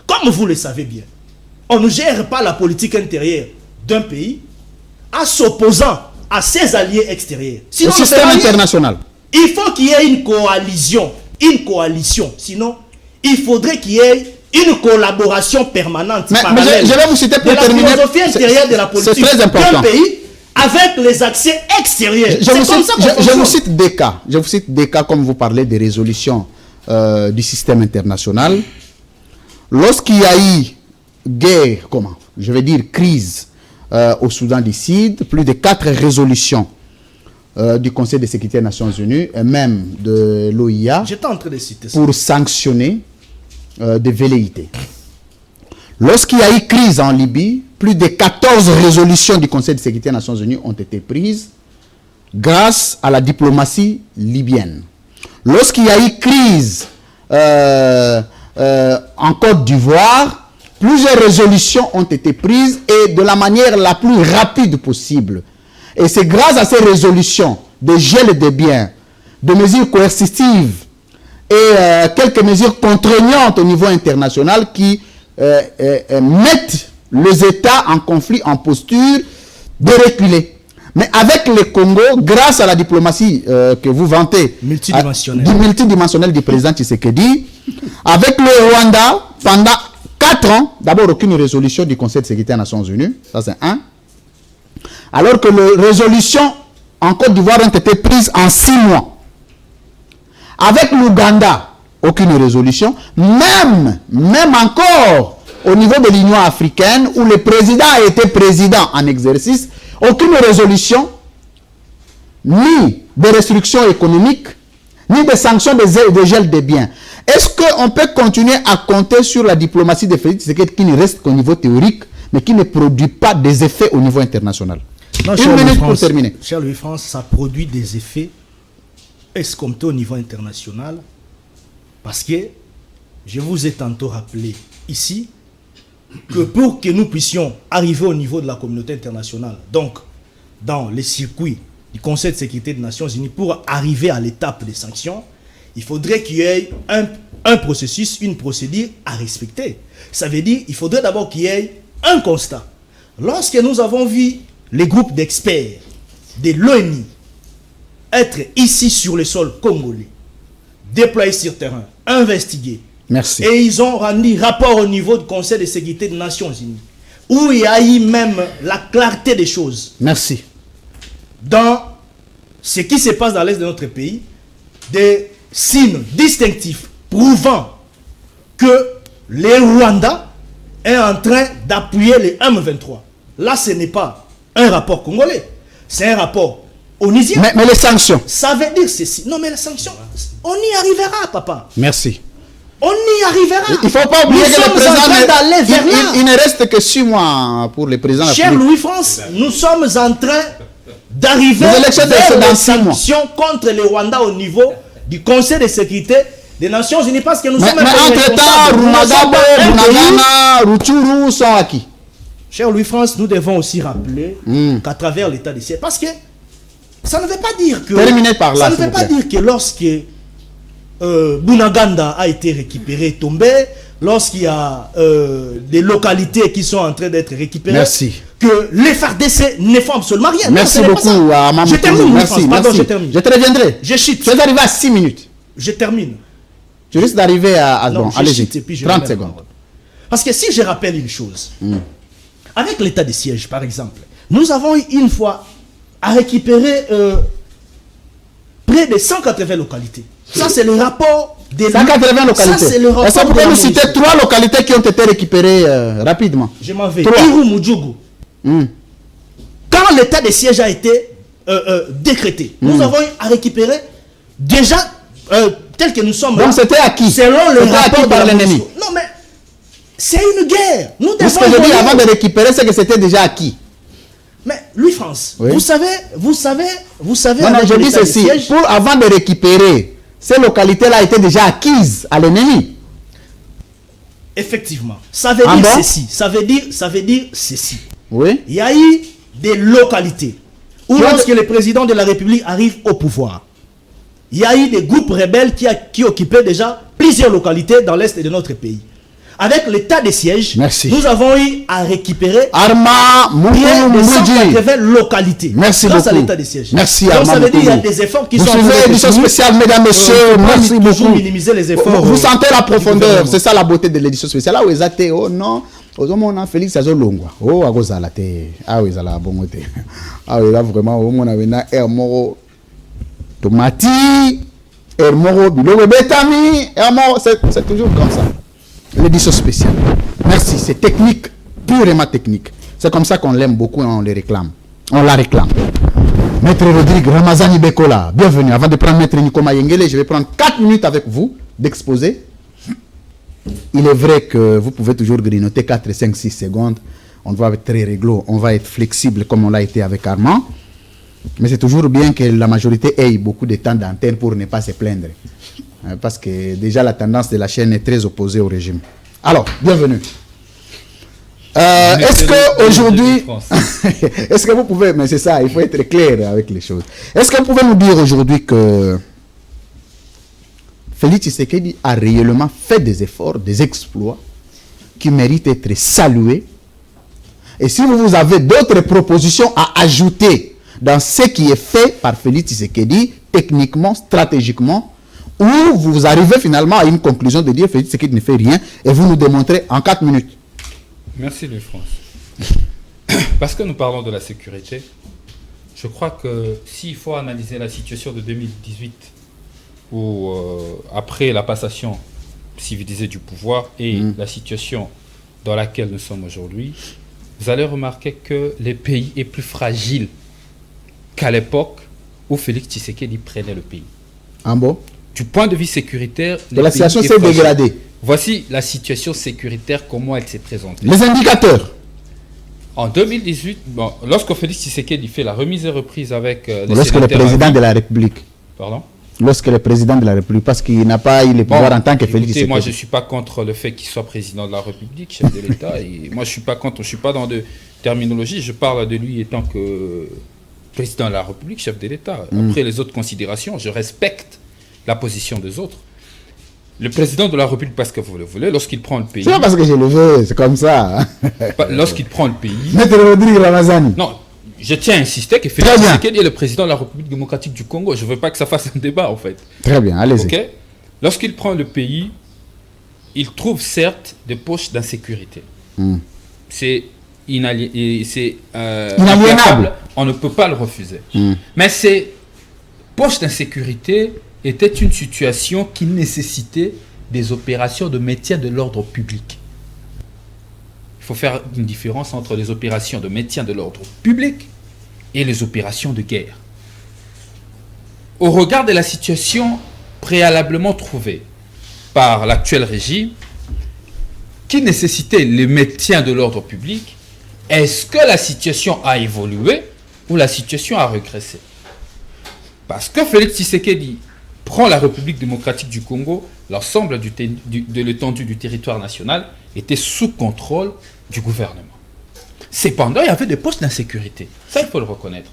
Comme vous le savez bien, on ne gère pas la politique intérieure d'un pays en s'opposant à ses alliés extérieurs. Sinon, le système international. Il faut qu'il y ait une coalition. Sinon, il faudrait qu'il y ait une collaboration permanente. Mais je vais vous citer pour terminer. La philosophie intérieure de la politique d'un pays avec les accès extérieurs. Je vous cite des cas. Je vous cite des cas comme vous parlez des résolutions du système international. Lorsqu'il y a eu guerre, crise au Soudan du Sud, plus de 4 résolutions du Conseil de sécurité des Nations Unies et même de l'OIA pour sanctionner des velléités. Lorsqu'il y a eu crise en Libye, plus de 14 résolutions du Conseil de sécurité des Nations Unies ont été prises grâce à la diplomatie libyenne. Lorsqu'il y a eu crise en Côte d'Ivoire, plusieurs résolutions ont été prises et de la manière la plus rapide possible. Et c'est grâce à ces résolutions de gel des biens, de mesures coercitives et quelques mesures contraignantes au niveau international qui mettent les États en conflit, en posture de reculer. Mais avec le Congo, grâce à la diplomatie que vous vantez, multidimensionnelle du président Tshisekedi, avec le Rwanda, pendant 4 ans, d'abord aucune résolution du Conseil de sécurité des Nations Unies, ça c'est un. Alors que les résolutions en Côte d'Ivoire ont été prises en 6 mois. Avec l'Ouganda, aucune résolution. Même encore au niveau de l'Union africaine, où le président a été président en exercice, aucune résolution, ni de restrictions économiques, ni de sanctions de gel des biens. Est-ce qu'on peut continuer à compter sur la diplomatie de Félix Tshisekedi qui ne reste qu'au niveau théorique, mais qui ne produit pas des effets au niveau international? Non, une minute pour terminer. Cher Louis-France, ça produit des effets escomptés au niveau international parce que je vous ai tantôt rappelé ici que pour que nous puissions arriver au niveau de la communauté internationale, donc dans les circuits du Conseil de sécurité des Nations Unies, pour arriver à l'étape des sanctions, il faudrait qu'il y ait un processus, une procédure à respecter. Ça veut dire qu'il faudrait d'abord qu'il y ait un constat. Lorsque nous avons vu les groupes d'experts de l'ONU être ici sur le sol congolais, déployés sur terrain, investigués, merci. Et ils ont rendu rapport au niveau du Conseil de sécurité des Nations Unies, où il y a eu même la clarté des choses. Merci. Dans ce qui se passe dans l'est de notre pays, des signes distinctifs prouvant que le Rwanda est en train d'appuyer les M23. Là, ce n'est pas un rapport congolais, c'est un rapport onusien. Mais les sanctions. Ça veut dire ceci. Non, mais les sanctions, on y arrivera, papa. Merci. On y arrivera. Il ne faut pas oublier que le président il ne reste que 6 mois pour le président. Cher Louis-France, nous sommes en train d'arriver vers les sanctions contre le Rwanda au niveau du Conseil de sécurité des Nations Unies parce que nous sommes... Mais entre-temps, Runagana, Rutshuru sont acquis. Cher Louis-France, nous devons aussi rappeler qu'à travers l'état de siège, parce que ça ne veut pas dire que... Terminez par là, ça ne veut pas dire que lorsque Bunaganda a été récupéré, tombé, lorsqu'il y a des localités qui sont en train d'être récupérées, merci, que les FARDC ne font absolument rien. Merci beaucoup à Maman. Je termine, merci, pardon, merci. Je termine. Je te reviendrai. Je chute. Tu es arrivé à 6 minutes. Je termine. Tu risques d'arriver à... Non, bon, allez-y, 30 secondes. Parce que si je rappelle une chose, avec l'état de siège, par exemple, nous avons eu une fois à récupérer près de 180 localités. Ça, c'est le rapport 180 localités. Ça, c'est le rapport. Est-ce que vous pouvez nous citer 3 localités qui ont été récupérées rapidement? Je m'en vais. Irou Moudjougou. Quand l'état de siège a été décrété, nous avons eu à récupérer déjà tel que nous sommes. Donc c'était acquis. Selon le rapport par l'ennemi. Non mais c'est une guerre. Nous devons. Ce que je dis avant de récupérer, c'est que c'était déjà acquis. Mais Louis-France, oui. vous savez. Non, je dis ceci. Avant de récupérer, ces localités-là étaient déjà acquises à l'ennemi. Effectivement. Ça veut dire ceci. Ça veut dire ceci. Oui. Il y a eu des localités où lorsque le président de la République arrive au pouvoir, il y a eu des groupes rebelles qui occupaient déjà plusieurs localités dans l'est de notre pays. Avec l'état de siège, nous avons eu à récupérer Arma près de 180 localités. Merci grâce beaucoup. à l'état de siège. Merci donc ça veut dire qu'il y a des efforts qui sont en train d'édition spéciale, mesdames, messieurs. Merci beaucoup. Minimiser les efforts. Vous sentez la profondeur. C'est ça la beauté de l'édition spéciale. Là où ils étaient, oh non. On a Félix Azolongwa. Oh, à cause de la terre. Ah oui, ça l'a bon côté. Ah oui, là vraiment, on a venu air moro tomati, air moro bilogo betami, air moro, c'est toujours comme ça. L'édition spéciale. Merci, c'est technique, purement technique. C'est comme ça qu'on l'aime beaucoup et on les réclame. On la réclame. Maître Rodrigue Ramazani Bekola, bienvenue. Avant de prendre Maître Nikoma Yengele, je vais prendre 4 minutes avec vous d'exposer. Il est vrai que vous pouvez toujours grignoter 4, 5, 6 secondes. On va être très réglo, on va être flexible comme on l'a été avec Armand. Mais c'est toujours bien que la majorité ait beaucoup de temps d'antenne pour ne pas se plaindre. Parce que déjà la tendance de la chaîne est très opposée au régime. Alors, bienvenue. Est-ce que aujourd'hui... Est-ce que vous pouvez... Mais c'est ça, il faut être clair avec les choses. Est-ce que vous pouvez nous dire aujourd'hui que Félix Tshisekedi a réellement fait des efforts, des exploits qui méritent d'être salués? Et si vous avez d'autres propositions à ajouter dans ce qui est fait par Félix Tshisekedi, techniquement, stratégiquement, ou vous arrivez finalement à une conclusion de dire Félix Tshisekedi ne fait rien et vous nous démontrez en 4 minutes. Merci Louis-France. Parce que nous parlons de la sécurité, je crois que s'il faut analyser la situation de 2018, ou après la passation civilisée du pouvoir et la situation dans laquelle nous sommes aujourd'hui, vous allez remarquer que le pays est plus fragile qu'à l'époque où Félix Tshisekedi prenait le pays. Ah bon? Du point de vue sécuritaire, la situation s'est dégradée. Voici la situation sécuritaire, comment elle s'est présentée. Les indicateurs. En 2018, bon, lorsque Félix Tshisekedi fait la remise et reprise avec lorsque le président de la République. Pardon? Lorsque le président de la République, parce qu'il n'a pas eu le pouvoir en tant que Félix Tshisekedi. Moi, je ne suis pas contre le fait qu'il soit président de la République, chef de l'État. Et moi, je ne suis pas contre, je ne suis pas dans de terminologie. Je parle de lui étant que président de la République, chef de l'État. Après les autres considérations, je respecte la position des autres. Le président de la République, parce que vous le voulez, lorsqu'il prend le pays... C'est pas parce que je le veux, c'est comme ça. Lorsqu'il prend le pays... Maître Rodrigue Ramazani. Non, je tiens à insister que Félix Tshisekedi est le président de la République démocratique du Congo. Je ne veux pas que ça fasse un débat, en fait. Très bien, allez-y. Okay? Lorsqu'il prend le pays, il trouve certes des poches d'insécurité. C'est inaliénable. On ne peut pas le refuser. Mais ces poches d'insécurité était une situation qui nécessitait des opérations de maintien de l'ordre public. Il faut faire une différence entre les opérations de maintien de l'ordre public et les opérations de guerre. Au regard de la situation préalablement trouvée par l'actuel régime, qui nécessitait le maintien de l'ordre public, est-ce que la situation a évolué ou la situation a régressé? Parce que Félix Tshisekedi prend la République démocratique du Congo, l'ensemble de l'étendue du territoire national était sous contrôle du gouvernement. Cependant, il y avait des postes d'insécurité. Ça, il faut le reconnaître.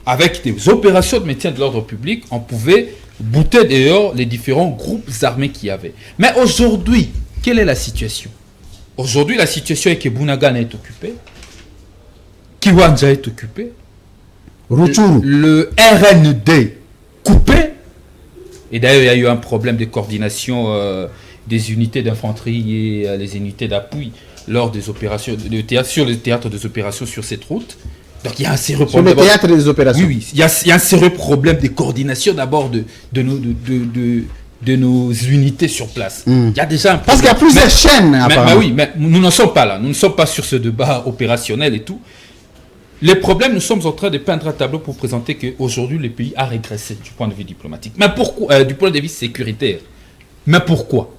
Avec des opérations de maintien de l'ordre public, on pouvait bouter dehors les différents groupes armés qu'il y avait. Mais aujourd'hui, quelle est la situation? Aujourd'hui, la situation est que Bunagana est occupé, Kiwanja est occupé, le RND coupé. Et d'ailleurs, il y a eu un problème de coordination des unités d'infanterie et les unités d'appui lors des opérations, sur le théâtre des opérations sur cette route. Donc il y a un sérieux problème. Sur le théâtre des opérations. Oui, il y a un sérieux problème de coordination d'abord de nos unités sur place. Il y a déjà un problème. Parce qu'il y a plusieurs chaînes, apparemment. Mais oui, mais nous n'en sommes pas là. Nous ne sommes pas sur ce débat opérationnel et tout. Les problèmes, nous sommes en train de peindre un tableau pour présenter qu'aujourd'hui, le pays a régressé du point de vue diplomatique. Mais pourquoi du point de vue sécuritaire. Mais pourquoi?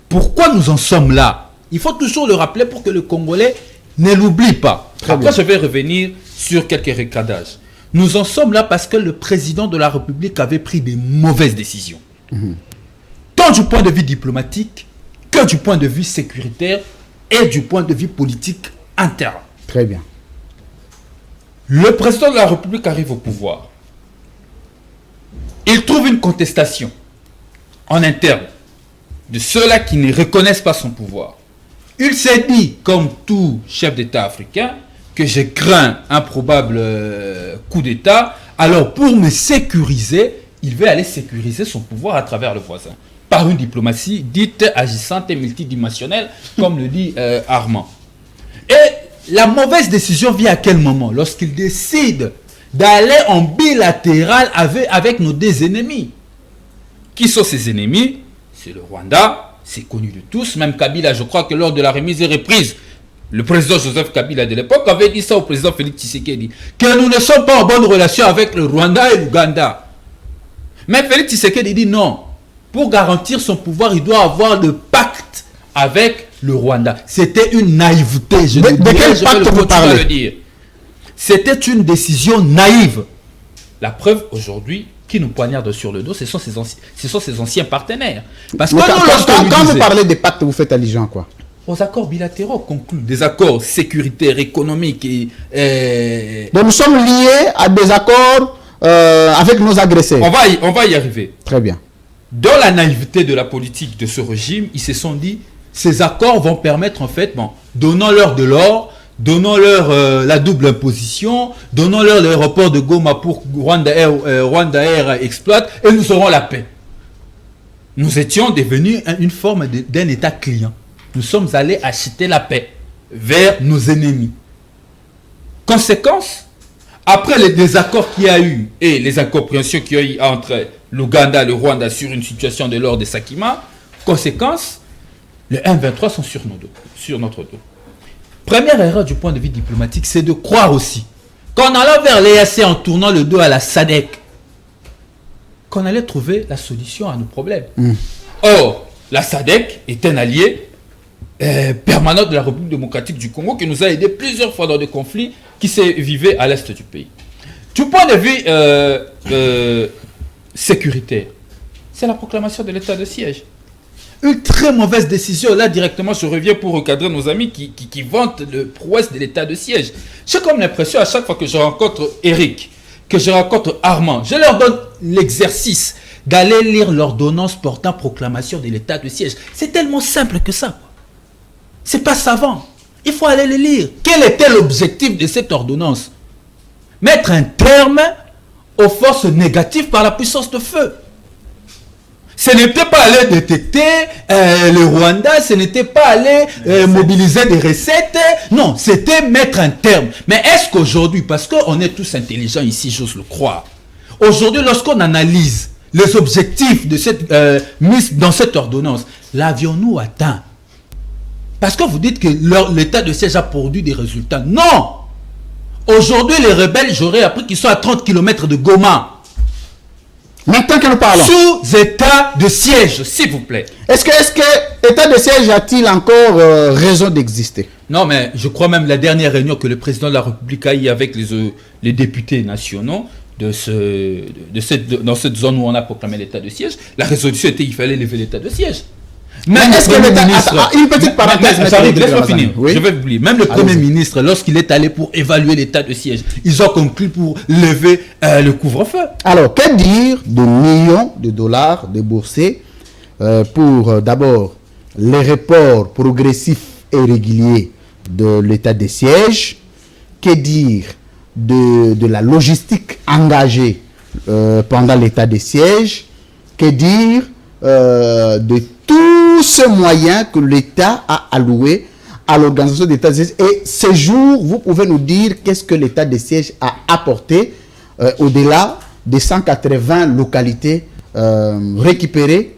Pourquoi nous en sommes là? Il faut toujours le rappeler pour que le Congolais ne l'oublie pas. Après, je vais revenir sur quelques recadages. Nous en sommes là parce que le président de la République avait pris des mauvaises décisions. Tant du point de vue diplomatique que du point de vue sécuritaire et du point de vue politique interne. Très bien. Le président de la République arrive au pouvoir. Il trouve une contestation en interne de ceux-là qui ne reconnaissent pas son pouvoir. Il s'est dit, comme tout chef d'État africain, que je crains un probable coup d'État. Alors, pour me sécuriser, il veut aller sécuriser son pouvoir à travers le voisin. Par une diplomatie dite agissante et multidimensionnelle, comme le dit Armand. Et la mauvaise décision vient à quel moment? Lorsqu'il décide d'aller en bilatéral avec nos deux ennemis. Qui sont ces ennemis? C'est le Rwanda, c'est connu de tous. Même Kabila, je crois que lors de la remise et reprise, le président Joseph Kabila de l'époque avait dit ça au président Félix Tshisekedi, que nous ne sommes pas en bonne relation avec le Rwanda et l'Ouganda. Mais Félix Tshisekedi dit non. Pour garantir son pouvoir, il doit avoir le pacte avec le Rwanda. C'était une naïveté. Je vais le dire. C'était une décision naïve. La preuve aujourd'hui, qui nous poignarde sur le dos, ce sont ses anciens partenaires. Parce que quand vous parlez des pactes, vous faites allusion à quoi? Aux accords bilatéraux conclus, des accords sécuritaires, économiques et... Donc nous sommes liés à des accords avec nos agresseurs. On va y arriver. Très bien. Dans la naïveté de la politique de ce régime, ils se sont dit, ces accords vont permettre en fait, donnons-leur de l'or, donnons-leur la double imposition, donnons-leur l'aéroport de Goma pour Rwanda Air exploite et nous aurons la paix. Nous étions devenus une forme d'un État client. Nous sommes allés acheter la paix vers nos ennemis. Conséquence, après les désaccords qu'il y a eu et les incompréhensions qu'il y a eu entre l'Ouganda et le Rwanda sur une situation de l'ordre de Sakima, conséquence, les M23 sont sur notre dos. Première erreur du point de vue diplomatique, c'est de croire aussi qu'en allant vers l'EAC en tournant le dos à la SADC, qu'on allait trouver la solution à nos problèmes. Or, la SADC est un allié permanent de la République démocratique du Congo qui nous a aidé plusieurs fois dans des conflits qui se vivaient à l'est du pays. Du point de vue sécuritaire, c'est la proclamation de l'état de siège. Une très mauvaise décision. Là, directement, je reviens pour recadrer nos amis qui vantent le prouesse de l'état de siège. J'ai comme l'impression, à chaque fois que je rencontre Eric, que je rencontre Armand, je leur donne l'exercice d'aller lire l'ordonnance portant proclamation de l'état de siège. C'est tellement simple que ça. C'est pas savant. Il faut aller le lire. Quel était l'objectif de cette ordonnance? Mettre un terme aux forces négatives par la puissance de feu. Ce n'était pas aller détecter le Rwanda, ce n'était pas aller mobiliser des recettes. Non, c'était mettre un terme. Mais est-ce qu'aujourd'hui, parce qu'on est tous intelligents ici, j'ose le croire, aujourd'hui, lorsqu'on analyse les objectifs de cette mise dans cette ordonnance, l'avions-nous atteint? Parce que vous dites que l'état de siège a produit des résultats. Non! Aujourd'hui, les rebelles, j'aurais appris qu'ils sont à 30 km de Goma. Maintenant que nous parlons. Sous état de siège, s'il vous plaît. Est-ce que état de siège a-t-il encore raison d'exister? Non, mais je crois même la dernière réunion que le président de la République a eu avec les députés nationaux dans cette zone où on a proclamé l'état de siège, la résolution était qu'il fallait lever l'état de siège. Même est-ce que une petite parenthèse, laisse-moi finir. Oui? Je vais oublier. Même le Premier ministre, lorsqu'il est allé pour évaluer l'état de siège, ils ont conclu pour lever le couvre-feu. Alors, que dire de millions de dollars déboursés pour d'abord les reports progressifs et réguliers de l'état de siège? Que dire de la logistique engagée pendant l'état de siège? Que dire de tous ces moyens que l'État a alloués à l'organisation d'état de siège? Et ces jours, vous pouvez nous dire qu'est-ce que l'état de siège a apporté au-delà des 180 localités récupérés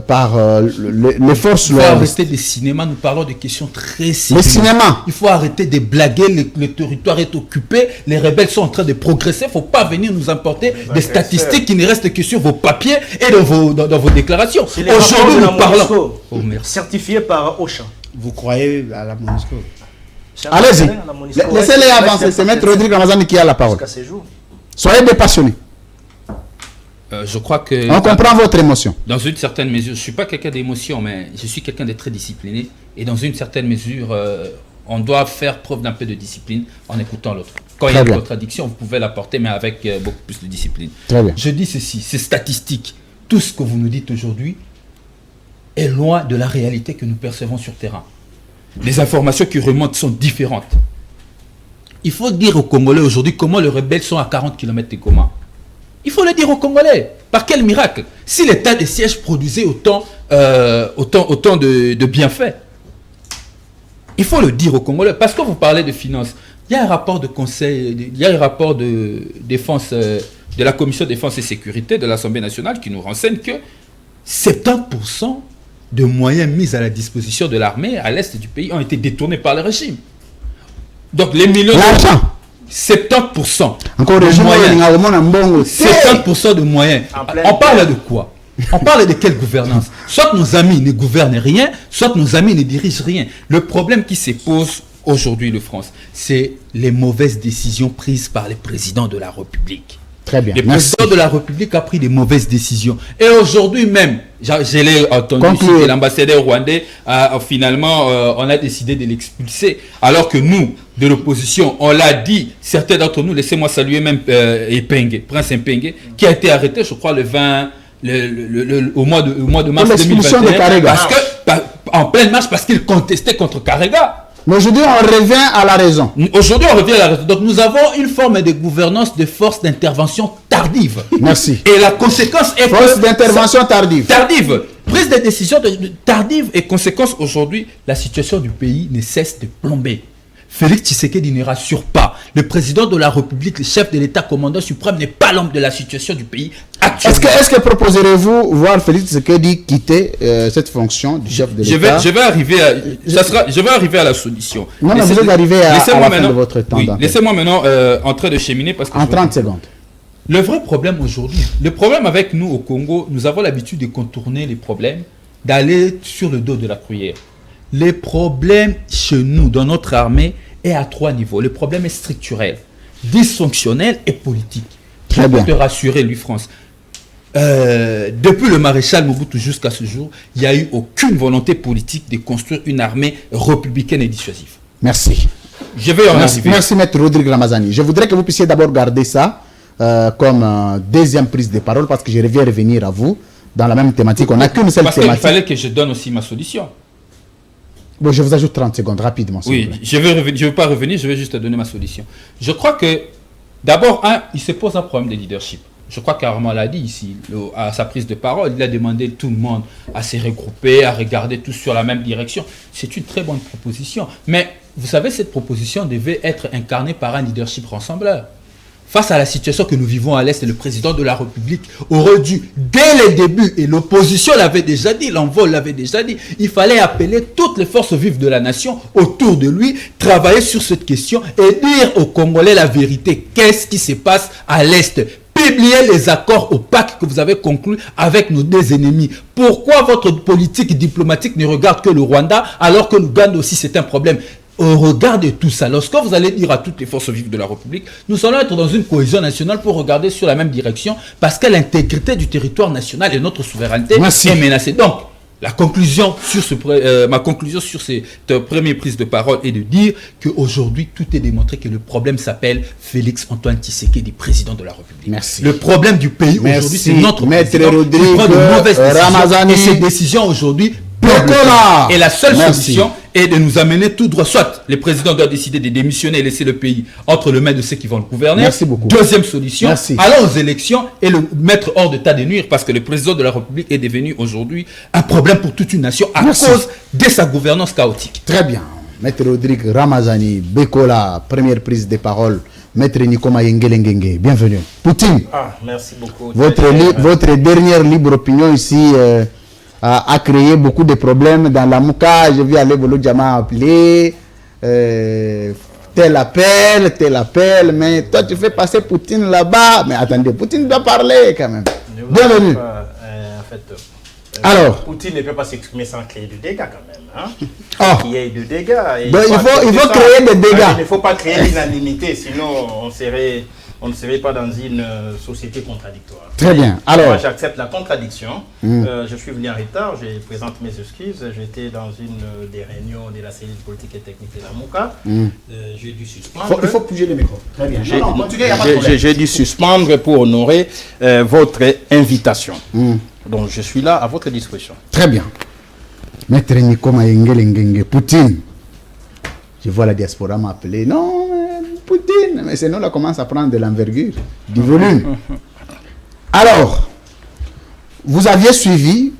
par les forces. Il faut arrêter les cinémas, nous parlons de questions très sérieuses. Les cinémas. Il faut arrêter de blaguer, le territoire est occupé, les rebelles sont en train de progresser, il ne faut pas venir nous importer des statistiques qui ne restent que sur vos papiers et dans vos déclarations. Aujourd'hui, nous parlons. Certifié par OCHA. Vous croyez à la MONUSCO? Allez-y. Laissez-les avancer. C'est Maître Rodrigue Ramazani qui a la parole. Soyez dépassionnés. Je crois que... On comprend votre émotion. Dans une certaine mesure, je ne suis pas quelqu'un d'émotion, mais je suis quelqu'un de très discipliné. Et dans une certaine mesure, on doit faire preuve d'un peu de discipline en écoutant l'autre. Quand il y a une contradiction, vous pouvez l'apporter, mais avec beaucoup plus de discipline. Très bien. Je dis ceci, c'est statistique. Tout ce que vous nous dites aujourd'hui est loin de la réalité que nous percevons sur terrain. Les informations qui remontent sont différentes. Il faut dire aux Congolais aujourd'hui comment les rebelles sont à 40 km de Goma. Il faut le dire aux Congolais. Par quel miracle? Si l'état de siège produisait autant de bienfaits. Il faut le dire aux Congolais. Parce que vous parlez de finances. Il y a un rapport de conseil, il y a un rapport de défense, de la Commission de défense et sécurité de l'Assemblée nationale qui nous renseigne que 70% de moyens mis à la disposition de l'armée à l'est du pays ont été détournés par le régime. Donc les millions d'argent. 70%. Encore de moyens. 70% de moyens. On parle de quoi? On parle de quelle gouvernance? Soit nos amis ne gouvernent rien, soit nos amis ne dirigent rien. Le problème qui se pose aujourd'hui, en France, c'est les mauvaises décisions prises par les présidents de la République. Très bien. Le président de la République a pris des mauvaises décisions. Et aujourd'hui même, je l'ai entendu ici, que l'ambassadeur rwandais, finalement, on a décidé de l'expulser. Alors que nous, de l'opposition, on l'a dit, certains d'entre nous, laissez-moi saluer même Epenge, Prince Epenge, qui a été arrêté, je crois, au mois de mars 2021. Parce que, en pleine marche, parce qu'il contestait contre Karega. Mais aujourd'hui, on revient à la raison. Aujourd'hui, on revient à la raison. Donc, nous avons une forme de gouvernance de force d'intervention tardive. Merci. Et la conséquence est force d'intervention tardive. Tardive. Prise de décision tardive et conséquence, aujourd'hui, la situation du pays ne cesse de plomber. Félix Tshisekedi ne rassure pas. Le président de la République, le chef de l'État, commandant suprême, n'est pas l'homme de la situation du pays actuellement. Est-ce que proposerez-vous voir Félix Tshisekedi quitter cette fonction du chef de l'État? Je vais arriver à la solution. Non, mais vous êtes arrivé à la fin de votre temps. Oui, laissez-moi maintenant en train de cheminer. Parce que en 30 secondes. Le vrai problème aujourd'hui, le problème avec nous au Congo, nous avons l'habitude de contourner les problèmes, d'aller sur le dos de la cuillère. Les problèmes chez nous, dans notre armée, est à 3 niveaux. Le problème est structurel, dysfonctionnel et politique. Très bien. Je peux te rassurer, lui, France. Depuis le maréchal Mobutu jusqu'à ce jour, il n'y a eu aucune volonté politique de construire une armée républicaine et dissuasive. Merci. Je vais en arriver. Merci, Maître Rodrigue Ramazani. Je voudrais que vous puissiez d'abord garder ça comme deuxième prise de parole parce que je vais revenir à vous dans la même thématique. On n'a qu'une seule thématique. Parce qu'il fallait que je donne aussi ma solution. Bon, je vous ajoute 30 secondes, rapidement. Oui, je ne vais pas revenir, je vais juste donner ma solution. Je crois que, d'abord, il se pose un problème de leadership. Je crois qu'Armand l'a dit ici, à sa prise de parole, il a demandé tout le monde à se regrouper, à regarder tous sur la même direction. C'est une très bonne proposition. Mais, vous savez, cette proposition devait être incarnée par un leadership rassembleur. Face à la situation que nous vivons à l'Est, le président de la République aurait dû, dès le début, et l'opposition l'avait déjà dit, l'envol l'avait déjà dit, il fallait appeler toutes les forces vives de la nation autour de lui, travailler sur cette question et dire aux Congolais la vérité. Qu'est-ce qui se passe à l'Est? Publiez les accords opaques que vous avez conclus avec nos deux ennemis. Pourquoi votre politique diplomatique ne regarde que le Rwanda alors que l'Ouganda aussi c'est un problème? Au regard de tout ça, lorsque vous allez dire à toutes les forces vives de la République, nous allons être dans une cohésion nationale pour regarder sur la même direction parce que l'intégrité du territoire national et notre souveraineté est menacée. Donc, ma conclusion sur cette première prise de parole est de dire qu'aujourd'hui, tout est démontré que le problème s'appelle Félix Antoine Tshisekedi, président de la République. Merci. Le problème du pays aujourd'hui, c'est notre président qui prend de mauvaises décisions. Et ces décisions aujourd'hui, et la seule solution est de nous amener tout droit. Soit le président doit décider de démissionner et laisser le pays entre les mains de ceux qui vont le gouverner. Merci beaucoup. Deuxième solution, allons aux élections et le mettre hors d'état de nuire parce que le président de la République est devenu aujourd'hui un problème pour toute une nation à cause de sa gouvernance chaotique. Très bien. Maître Rodrigue Ramazani, Bekola, première prise de parole Maître Nikoma Yengelengenge, bienvenue. Poutine. Merci beaucoup. Votre dernière libre opinion ici a créé beaucoup de problèmes dans la Mouka. J'ai vu aller Bolo Djama appeler, tel appel, mais toi tu fais passer Poutine là-bas. Mais attendez, Poutine doit parler quand même. Bienvenue. Alors, Poutine ne peut pas s'exprimer sans créer du dégât quand même. Oh. Il y a du dégât. Donc, il faut créer des dégâts. Il ne faut pas créer l'unanimité, sinon on ne serait pas dans une société contradictoire. Très bien. Alors, moi, j'accepte la contradiction. Je suis venu en retard, je présente mes excuses. J'étais dans une des réunions de la cellule politique et technique de la MOCA. J'ai dû suspendre. Il faut bouger le micro. Très bien. J'ai dû suspendre pour honorer votre invitation. Donc je suis là à votre disposition. Très bien. Maître Nikoma Yengelengenge, Poutine. Je vois la diaspora m'appeler. Non, Poutine. Mais sinon, là commence à prendre de l'envergure, du volume. Alors, vous aviez suivi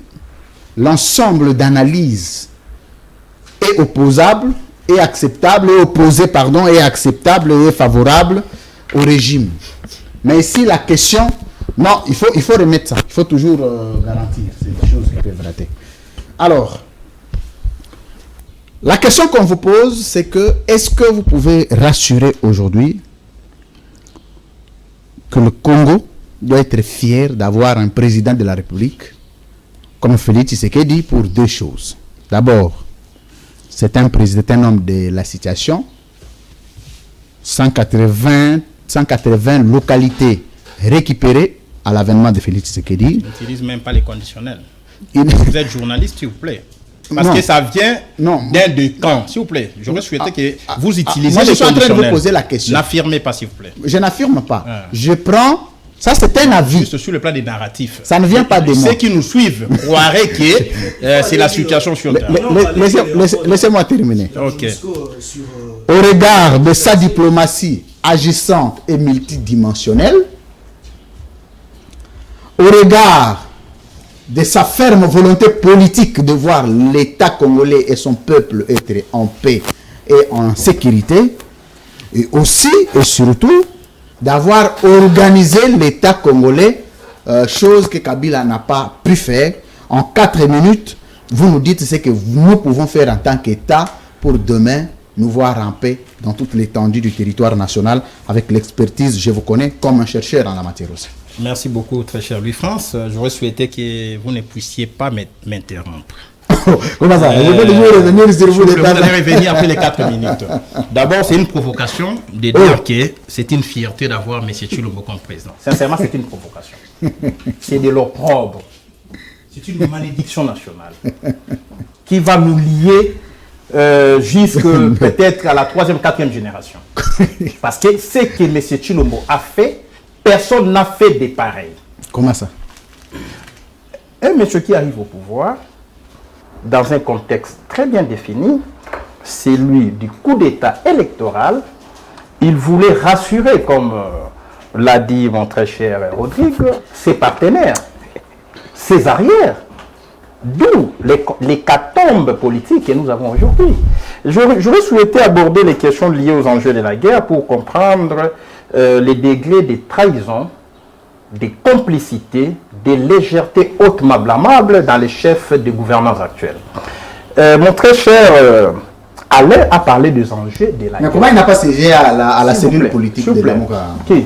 l'ensemble d'analyses et opposables, et acceptables, et opposées, pardon, et acceptables, et favorables au régime. Mais ici, la question... Non, il faut remettre ça. Il faut toujours garantir. C'est des choses qui peuvent rater. Alors, la question qu'on vous pose, c'est que est-ce que vous pouvez rassurer aujourd'hui que le Congo doit être fier d'avoir un président de la République comme Félix Tshisekedi pour deux choses. D'abord, c'est un président, un homme de la situation. 180 localités récupérées à l'avènement de Félix Tshisekedi. Il n'utilise même pas les conditionnels. Vous êtes journaliste, s'il vous plaît. Parce que ça vient d'un deux camps. S'il vous plaît, j'aurais souhaité que vous utilisiez moi, les conditionnels. Je suis en train de vous poser la question. N'affirmez pas, s'il vous plaît. Je n'affirme pas. Je prends... Ça, c'est un avis. Juste sur le plan des narratifs. Ça ne vient pas de moi. Ceux qui nous suivent croiraient que c'est la situation sur terre. Laissez-moi terminer. Ok. Au regard de sa diplomatie agissante et multidimensionnelle, au regard de sa ferme volonté politique de voir l'État congolais et son peuple être en paix et en sécurité, et aussi et surtout d'avoir organisé l'État congolais, chose que Kabila n'a pas pu faire. En 4 minutes, vous nous dites ce que nous pouvons faire en tant qu'État pour demain nous voir en paix dans toute l'étendue du territoire national avec l'expertise, je vous connais comme un chercheur en la matière aussi. Merci beaucoup, très cher Louis-France. J'aurais souhaité que vous ne puissiez pas m'interrompre. Comment ça? Je vais toujours revenir sur vous. Vous allez revenir après les 4 minutes. D'abord, c'est une provocation de dire que c'est une fierté d'avoir M. Tshilombo comme président. Sincèrement, c'est une provocation. C'est de l'opprobre. C'est une malédiction nationale qui va nous lier jusque peut-être à la 3e, 4e génération. Parce que ce que M. Tshilombo a fait, personne n'a fait de pareil. Comment ça? Un monsieur qui arrive au pouvoir, dans un contexte très bien défini, celui du coup d'État électoral, il voulait rassurer, comme l'a dit mon très cher Rodrigue, ses partenaires, ses arrières, d'où l'hécatombe politique que nous avons aujourd'hui. J'aurais souhaité aborder les questions liées aux enjeux de la guerre pour comprendre les degrés de trahison, des complicités, des légèretés hautement blâmables dans les chefs de gouvernance actuels. Mon très cher Alain a parlé des enjeux de la guerre. Mais comment il n'a pas siégé à la cellule politique de la MOCA? Qui?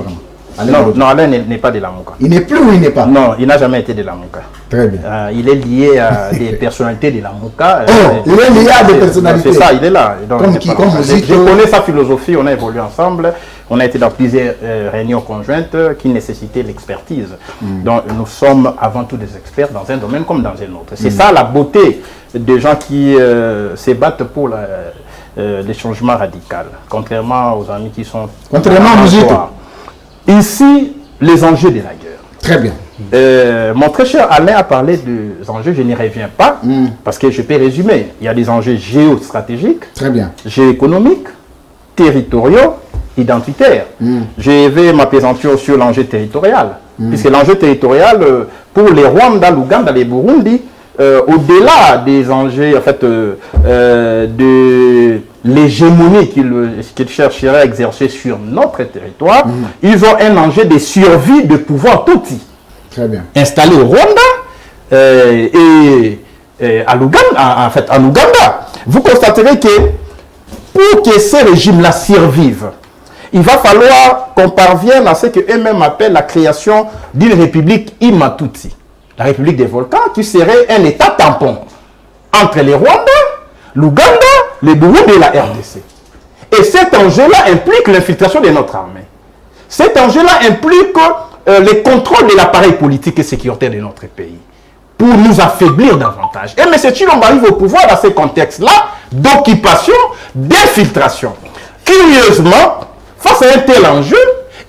Non, Alain n'est pas de la MOCA. Il n'est plus ou il n'est pas? Non, il n'a jamais été de la MOCA. Très bien. Il est lié à des personnalités de la MOCA. Il est lié à des personnalités. C'est ça, il est là. Donc, je connais sa philosophie, on a évolué ensemble. On a été dans plusieurs réunions conjointes qui nécessitaient l'expertise. Donc nous sommes avant tout des experts dans un domaine comme dans un autre. C'est ça la beauté des gens qui se battent pour les changements radicaux. Contrairement aux amis qui sont... Contrairement à nous autres. Ici, les enjeux de la guerre. Très bien. Mon très cher Alain a parlé des enjeux, je n'y reviens pas, parce que je peux résumer. Il y a des enjeux géostratégiques, très bien, géoéconomiques, territoriaux, identitaires. Je vais m'appesantir sur l'enjeu territorial, puisque l'enjeu territorial, pour les Rwanda, l'Ouganda, les Burundi, au-delà des enjeux en fait, de l'hégémonie qu'ils chercheraient à exercer sur notre territoire, ils ont un enjeu de survie de pouvoir Tutsi. Très bien. Installé au Rwanda et à l'Ouganda, en Ouganda. Vous constaterez que pour que ces régimes-là survivent, il va falloir qu'on parvienne à ce qu'eux-mêmes appellent la création d'une république Imatutsi, la république des volcans, qui serait un état tampon entre les Rwandais, l'Ouganda, le Burundi et la RDC. Et cet enjeu-là implique l'infiltration de notre armée. Cet enjeu-là implique le contrôle de l'appareil politique et sécuritaire de notre pays, pour nous affaiblir davantage. Et M. Tshilombo arrive au pouvoir dans ce contexte-là d'occupation, d'infiltration. Curieusement, face à un tel enjeu,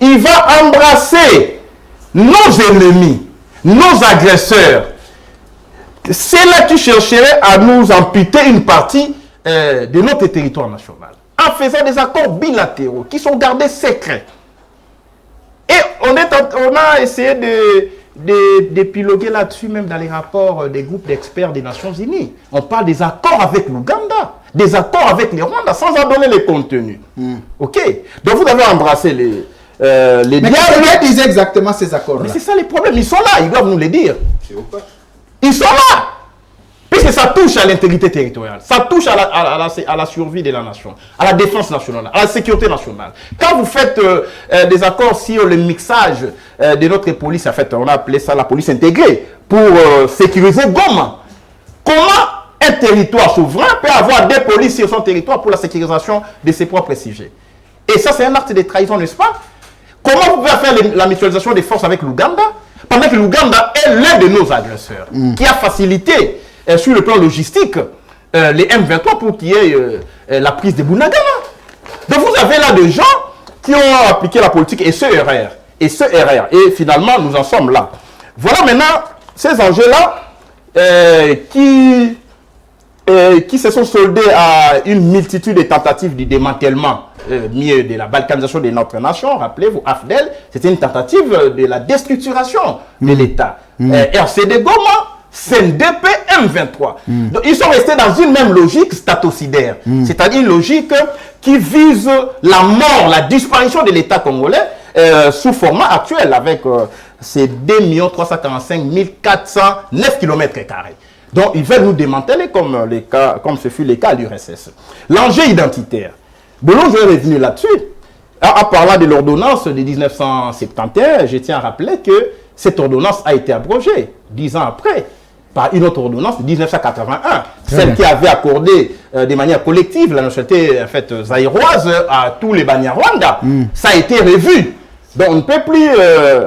il va embrasser nos ennemis, nos agresseurs. C'est là qui chercherait à nous amputer une partie de notre territoire national, en faisant des accords bilatéraux qui sont gardés secrets. Et on a essayé d'épiloguer là-dessus, même dans les rapports des groupes d'experts des Nations Unies. On parle des accords avec l'Ouganda, des accords avec les Rwandais, sans en donner les contenus. Ok. Donc vous avez embrassé les Mais qu'est-ce qu'ils disaient exactement ces accords-là? Mais c'est ça les problèmes. Ils sont là, ils doivent nous les dire. Ils sont là. Puisque ça touche à l'intégrité territoriale, ça touche à la survie de la nation, à la défense nationale, à la sécurité nationale. Quand vous faites des accords sur le mixage de notre police, en fait, on a appelé ça la police intégrée, pour sécuriser Goma. Comment un territoire souverain peut avoir des polices sur son territoire pour la sécurisation de ses propres sujets? Et ça, c'est un acte de trahison, n'est-ce pas? Comment vous pouvez faire la mutualisation des forces avec l'Ouganda, pendant que l'Ouganda est l'un de nos agresseurs, qui a facilité sur le plan logistique les M23 pour qu'il y ait la prise de Bunagana. Donc vous avez là des gens qui ont appliqué la politique et ce RR. Et finalement, nous en sommes là. Voilà maintenant ces enjeux-là qui se sont soldés à une multitude de tentatives de démantèlement de la balkanisation de notre nation. Rappelez-vous, AFDEL, c'était une tentative de la déstructuration de l'État. RCD Goma, CNDP, M23. Donc, ils sont restés dans une même logique statocidaire, c'est-à-dire une logique qui vise la mort, la disparition de l'État congolais sous format actuel, avec ces 2 345 409 km². Donc, ils veulent nous démanteler comme ce fut le cas à l'URSS. L'enjeu identitaire. Belon, je vais revenir là-dessus. En parlant de l'ordonnance de 1971, je tiens à rappeler que cette ordonnance a été abrogée 10 ans après par une autre ordonnance de 1981, celle qui avait accordé de manière collective la nationalité en fait, zaïroise à tous les Banyarwanda. Ça a été revu. Donc on ne peut plus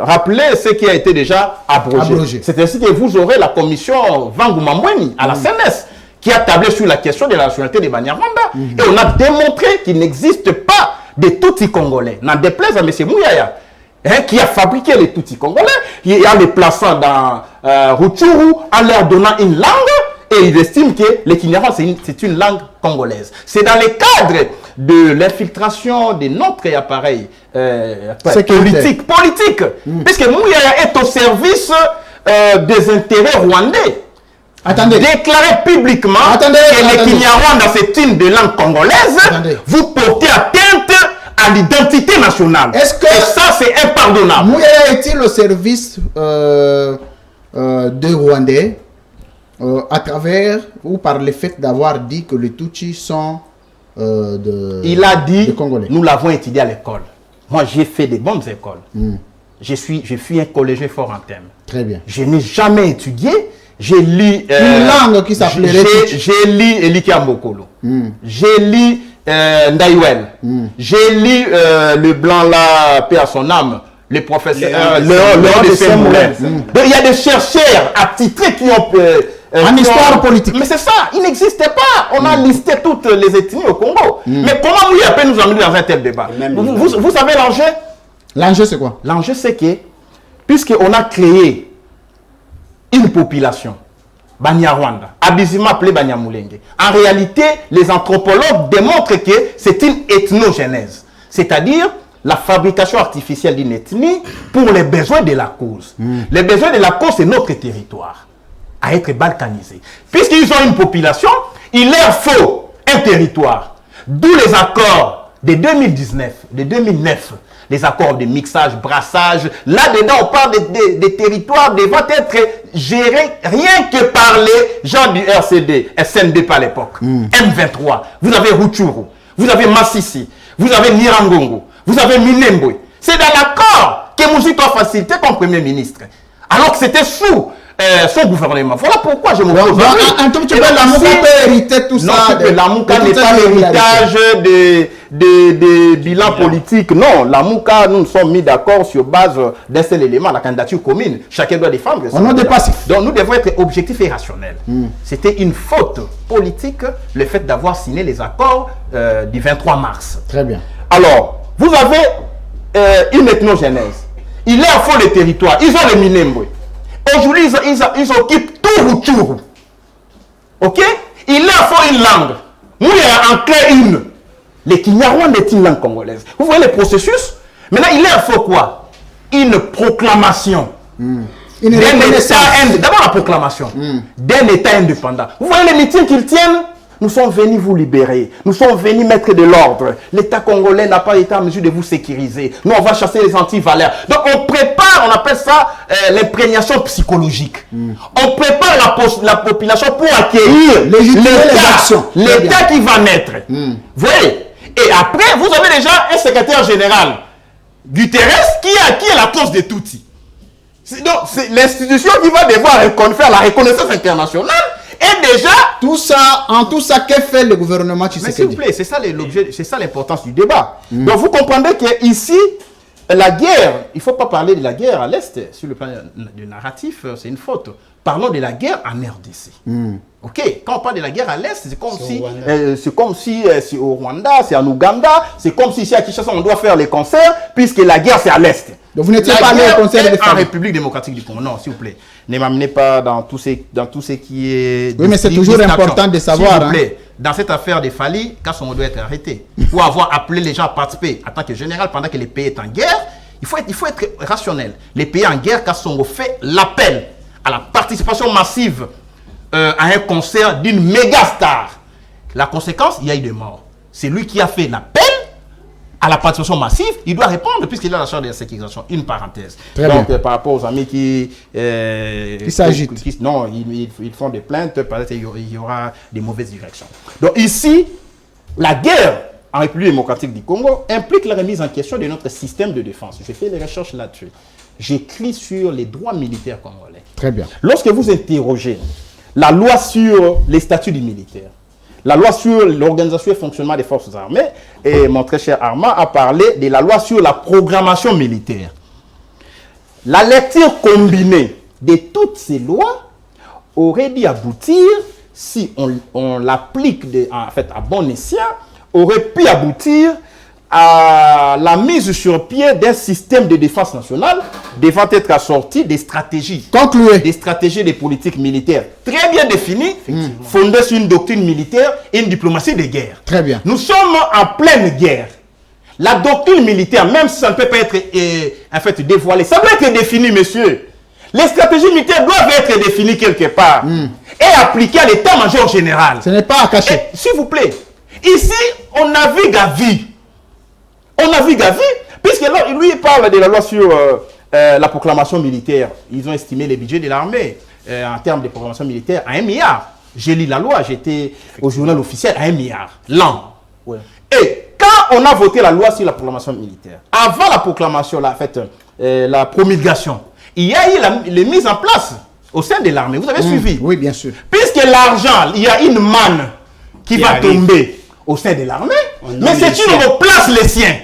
rappeler ce qui a été déjà abrogé. C'est ainsi que vous aurez la commission Vanguma-Mweni à la CNS qui a tablé sur la question de la nationalité des Banyarwanda. Et on a démontré qu'il n'existe pas de Tutsi congolais. N'en déplaise à M. Mouyaya, qui a fabriqué les Tutsi congolais, en les plaçant dans Rutshuru, en leur donnant une langue, et il estime que le Kinyarwanda c'est une langue congolaise. C'est dans le cadre de l'infiltration de notre appareil politique, puisque Mouyaya est au service des intérêts rwandais. Attendez. Déclarer publiquement que le Kinyarwanda c'est une des langues congolaises, vous portez atteinte à l'identité nationale. Est-ce que et ça c'est impardonnable? Mouyaya est-il au service des Rwandais à travers ou par le fait d'avoir dit que les Tutsis sont il a dit, nous l'avons étudié à l'école. Moi j'ai fait des bonnes écoles. Je suis un collégien fort en thème. Très bien. Je n'ai jamais étudié. J'ai lu une langue qui s'appellerait j'ai lu Eliki Ambokolo. J'ai lu Ndaïwel. J'ai lu le blanc là, paix à son âme, le professeur Léon de Saint-Moulin. Donc il y a des chercheurs attitrés qui ont en histoire politique. Mais c'est ça, il n'existait pas. On a listé toutes les ethnies au Congo. Mais comment Mouyaya peut nous emmener dans un tel débat? Vous savez l'enjeu? L'enjeu c'est quoi? L'enjeu c'est que, puisqu'on a créé une population, Banyarwanda, abusivement appelée Banyamulenge. En réalité, les anthropologues démontrent que c'est une ethnogénèse, c'est-à-dire la fabrication artificielle d'une ethnie pour les besoins de la cause. Les besoins de la cause, c'est notre territoire à être balkanisé. Puisqu'ils ont une population, il leur faut un territoire. D'où les accords de 2019, de 2009, les accords de mixage, brassage. Là-dedans, on parle des territoires devant être gérés rien que par les gens du RCD, SND par l'époque, M23. Vous avez Rutshuru, vous avez Massissi, vous avez Nirangongo, vous avez Minembwe. C'est dans l'accord que Mouzito a facilité comme Premier ministre. Alors que c'était sous son gouvernement. Voilà pourquoi je me pose. Un tout petit peu, la Mouka peut hériter tout ça. Non, la Mouka n'est pas l'héritage des bilans politiques. Non, la Mouka, nous nous sommes mis d'accord sur base d'un seul élément, la candidature commune. Chacun doit défendre. On nous dépasse. Donc nous devons être objectifs et rationnels. C'était une faute politique, le fait d'avoir signé les accords du 23 mars. Très bien. Alors, vous avez une ethnogénèse. Il est à fond les territoires. Ils ont les Minembwe. Aujourd'hui, ils occupent tout Rutshuru. Ok? Il est à fond une langue. Nous, il y a en clair une. Les Kinyarwanda est une langue congolaise. Vous voyez le processus? Maintenant, il est à fond quoi? Une proclamation. D'abord la proclamation d'un État indépendant. Vous voyez les meetings qu'ils tiennent? Nous sommes venus vous libérer. Nous sommes venus mettre de l'ordre. L'État congolais n'a pas été en mesure de vous sécuriser. Nous, on va chasser les anti-valeurs. Donc, on prépare, on appelle ça l'imprégnation psychologique. On prépare la population pour accueillir l'État qui va naître. Vous voyez? Et après, vous avez déjà un secrétaire général, Guterres, qui est la cause de tout. Donc, c'est l'institution qui va devoir faire la reconnaissance internationale. Et déjà, tout ça, qu'est fait le gouvernement Tshisekedi? Mais s'il vous plaît, c'est ça l'objet, c'est ça l'importance du débat. Donc vous comprendrez qu'ici, la guerre, il ne faut pas parler de la guerre à l'Est, sur le plan du narratif, c'est une faute. Parlons de la guerre en RDC. Ok, quand on parle de la guerre à l'Est, c'est comme si c'est au Rwanda, c'est en Ouganda, c'est comme si ici à Kinshasa on doit faire les concerts, puisque la guerre c'est à l'Est. Donc vous n'étiez pas allé au concert de en République démocratique du Congo. Non, s'il vous plaît. Ne m'amenez pas dans tout ce qui est... Oui, mais c'est toujours important de savoir. S'il vous plaît, dans cette affaire de Fali, Kasongo doit être arrêté. Pour avoir appelé les gens à participer en tant que général pendant que le pays est en guerre, il faut être rationnel. Les pays en guerre, Kasongo fait l'appel à la participation massive à un concert d'une méga star. La conséquence, il y a eu des morts. C'est lui qui a fait l'appel à la participation massive, il doit répondre puisqu'il a la charge de la sécurisation. Une parenthèse. Donc, par rapport aux amis qui s'agitent. Non, ils font des plaintes, peut-être qu'il y aura des mauvaises directions. Donc ici, la guerre en République démocratique du Congo implique la remise en question de notre système de défense. J'ai fait des recherches là-dessus. J'écris sur les droits militaires congolais. Très bien. Lorsque vous interrogez la loi sur les statuts du militaire, la loi sur l'organisation et le fonctionnement des forces armées, et mon très cher Armand a parlé de la loi sur la programmation militaire. La lecture combinée de toutes ces lois aurait dû aboutir, si on l'applique en fait à bon escient, aurait pu aboutir à la mise sur pied d'un système de défense nationale devant être assorti des stratégies. Concluez. Des stratégies de politique militaire très bien définies, fondées sur une doctrine militaire et une diplomatie de guerre. Très bien. Nous sommes en pleine guerre. La doctrine militaire, même si ça ne peut pas être en fait dévoilé, ça doit être défini, monsieur. Les stratégies militaires doivent être définies quelque part et appliquées à l'état-major général. Ce n'est pas à cacher. S'il vous plaît, ici, on navigue à vie. On navigue à vie, puisque là, lui, il parle de la loi sur la proclamation militaire. Ils ont estimé les budgets de l'armée en termes de proclamation militaire à 1 milliard. J'ai lu la loi, j'étais au journal officiel à 1 milliard l'an. Ouais. Et quand on a voté la loi sur la proclamation militaire, avant la proclamation, la promulgation, il y a eu les mises en place au sein de l'armée. Vous avez suivi? Oui, bien sûr. Puisque l'argent, il y a une manne qui va tomber au sein de l'armée, mais c'est une replace les siens.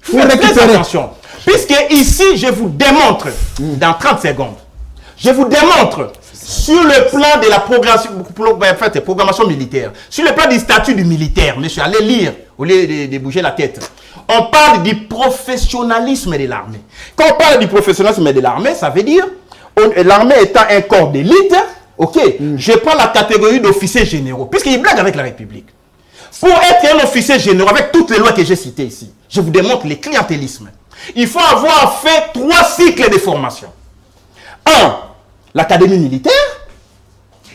Faites très attention. Puisque ici, je vous démontre, dans 30 secondes, je vous démontre sur le plan de la programmation militaire, sur le plan du statut du militaire, monsieur, allez lire au lieu de bouger la tête. On parle du professionnalisme de l'armée. Quand on parle du professionnalisme de l'armée, ça veut dire, l'armée étant un corps d'élite, ok, je prends la catégorie d'officiers généraux, puisqu'il blague avec la République. Pour être un officier général, avec toutes les lois que j'ai citées ici, je vous démontre le clientélisme. Il faut avoir fait 3 cycles de formation. 1, l'académie militaire.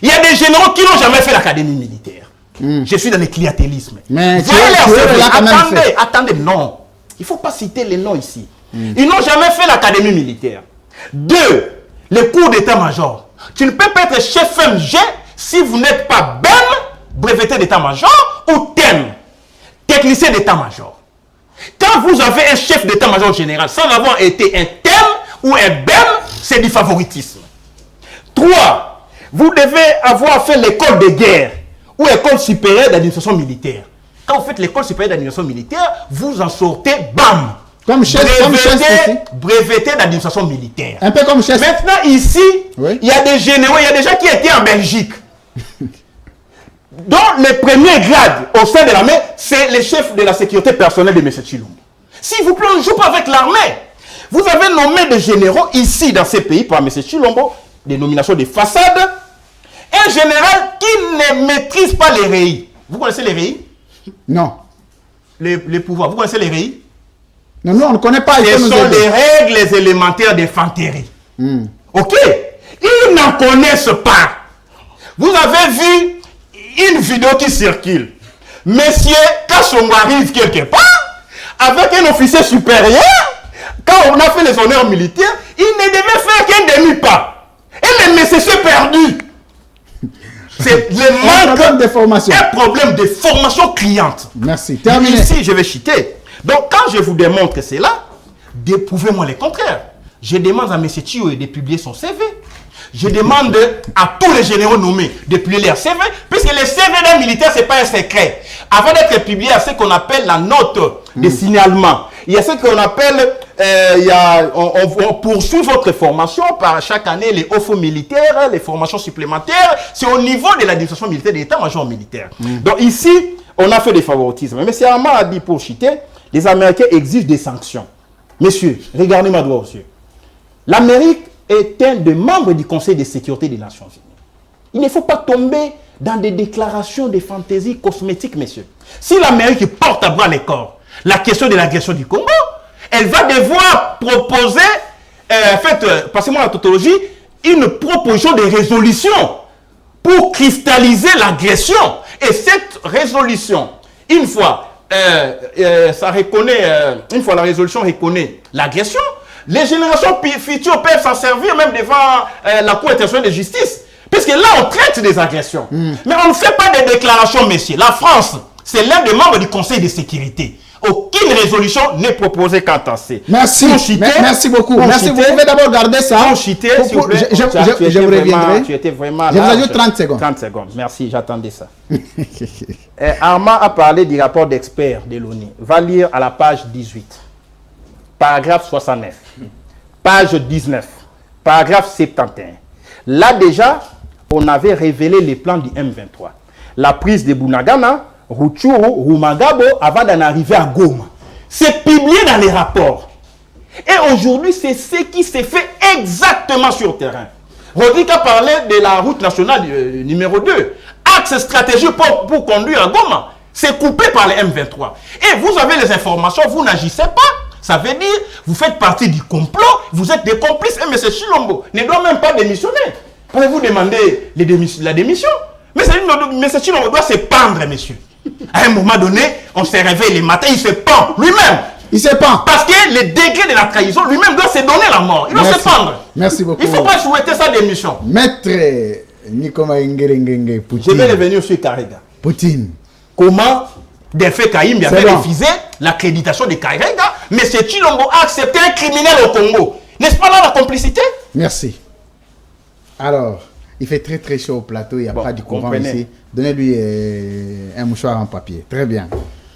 Il y a des généraux qui n'ont jamais fait l'académie militaire. Je suis dans le clientélisme. Mais attendez, non. Il ne faut pas citer les noms ici. Ils n'ont jamais fait l'académie militaire. 2, les cours d'état-major. Tu ne peux pas être chef MG si vous n'êtes pas BEM, breveté d'état-major, ou TEM, technicien d'état-major. Quand vous avez un chef d'état-major général sans avoir été un TEM ou un BEM, c'est du favoritisme. 3, vous devez avoir fait l'école de guerre ou école supérieure d'administration militaire. Quand vous faites l'école supérieure d'administration militaire, vous en sortez, bam! Comme chef, breveté d'administration militaire. Un peu comme chef. Maintenant, ici, il y a des généraux, il y a des gens qui étaient en Belgique. Donc, le premier grade au sein de l'armée, c'est le chef de la sécurité personnelle de M. Tshilombo. S'il vous plaît, on ne joue pas avec l'armée. Vous avez nommé des généraux ici, dans ces pays, par M. Tshilombo, des nominations de façade. Un général qui ne maîtrise pas les REI. Vous connaissez les REI? Non. Les pouvoirs. Vous connaissez les REI? Non, on ne connaît pas. Ce sont les règles élémentaires d'infanterie. Ok? Ils n'en connaissent pas. Vous avez vu une vidéo qui circule. Monsieur, quand Songo arrive quelque part, avec un officier supérieur, quand on a fait les honneurs militaires, il ne devait faire qu'un demi-pas. Et le monsieur s'est perdu. C'est le manque de formation. Un problème de formation cliente. Merci. Terminé. Ici, je vais chuter. Donc, quand je vous démontre cela, déprouvez-moi le contraire. Je demande à M. Tshio de publier son CV. Je demande à tous les généraux nommés de publier leur CV, puisque le CV d'un militaire, ce n'est pas un secret. Avant d'être publié, il y a ce qu'on appelle la note de signalement. Il y a ce qu'on appelle, on poursuit votre formation par chaque année, les hauts militaires, les formations supplémentaires. C'est au niveau de l'administration militaire, de l'état-major militaire. Donc ici, on a fait des favoritismes. Mais M. Armand a dit pour chuter, les Américains exigent des sanctions. Messieurs, regardez ma droit aux yeux. L'Amérique est un des membres du Conseil de sécurité des Nations Unies. Il ne faut pas tomber dans des déclarations de fantaisie cosmétiques, messieurs. Si l'Amérique porte à bras le corps la question de l'agression du Congo, elle va devoir proposer, passez-moi la tautologie, une proposition de résolution pour cristalliser l'agression. Et cette résolution, une fois une fois la résolution reconnaît l'agression, les générations futures peuvent s'en servir même devant la Cour internationale de justice. Parce que là, on traite des agressions. Mais on ne fait pas de déclarations, messieurs. La France, c'est l'un des membres du Conseil de sécurité. Aucune résolution n'est proposée quant à ça. Merci. Merci beaucoup. Merci. Vous pouvez d'abord garder ça. Je vous reviendrai. Tu étais vraiment là. Je vous ajoute 30 secondes. 30 secondes. Merci, j'attendais ça. Armand a parlé du rapport d'experts de l'ONU. Va lire à la page 18. Paragraphe 69. Page 19. Paragraphe 71. Là déjà, on avait révélé les plans du M23. La prise de Bunagana, Rutshuru, Rumangabo, avant d'en arriver à Goma. C'est publié dans les rapports. Et aujourd'hui, c'est ce qui s'est fait exactement sur le terrain. Rodrigue a parlé de la route nationale numéro 2. Axe stratégique pour conduire à Goma. C'est coupé par les M23. Et vous avez les informations, vous n'agissez pas. Ça veut dire, vous faites partie du complot, vous êtes des complices. Et M. Tshilombo ne doit même pas démissionner. Pouvez-vous demander la démission? Mais M. Tshilombo doit se pendre, monsieur. À un moment donné, on se réveille le matin, il se pend lui-même. Il se pend. Parce que le degré de la trahison, lui-même doit se donner la mort. Il doit se pendre. Merci beaucoup. Il ne faut pas souhaiter sa démission. Maître Nikoma Ngerengenge Poutine. Je vais revenir sur Karega. Poutine. Comment Delphé Kaïm avait refusé l'accréditation de Karega, mais M. Tshilombo a accepté un criminel au Congo. N'est-ce pas là la complicité? Merci. Alors, il fait très très chaud au plateau, il n'y a pas du courant ici. Donnez-lui un mouchoir en papier. Très bien.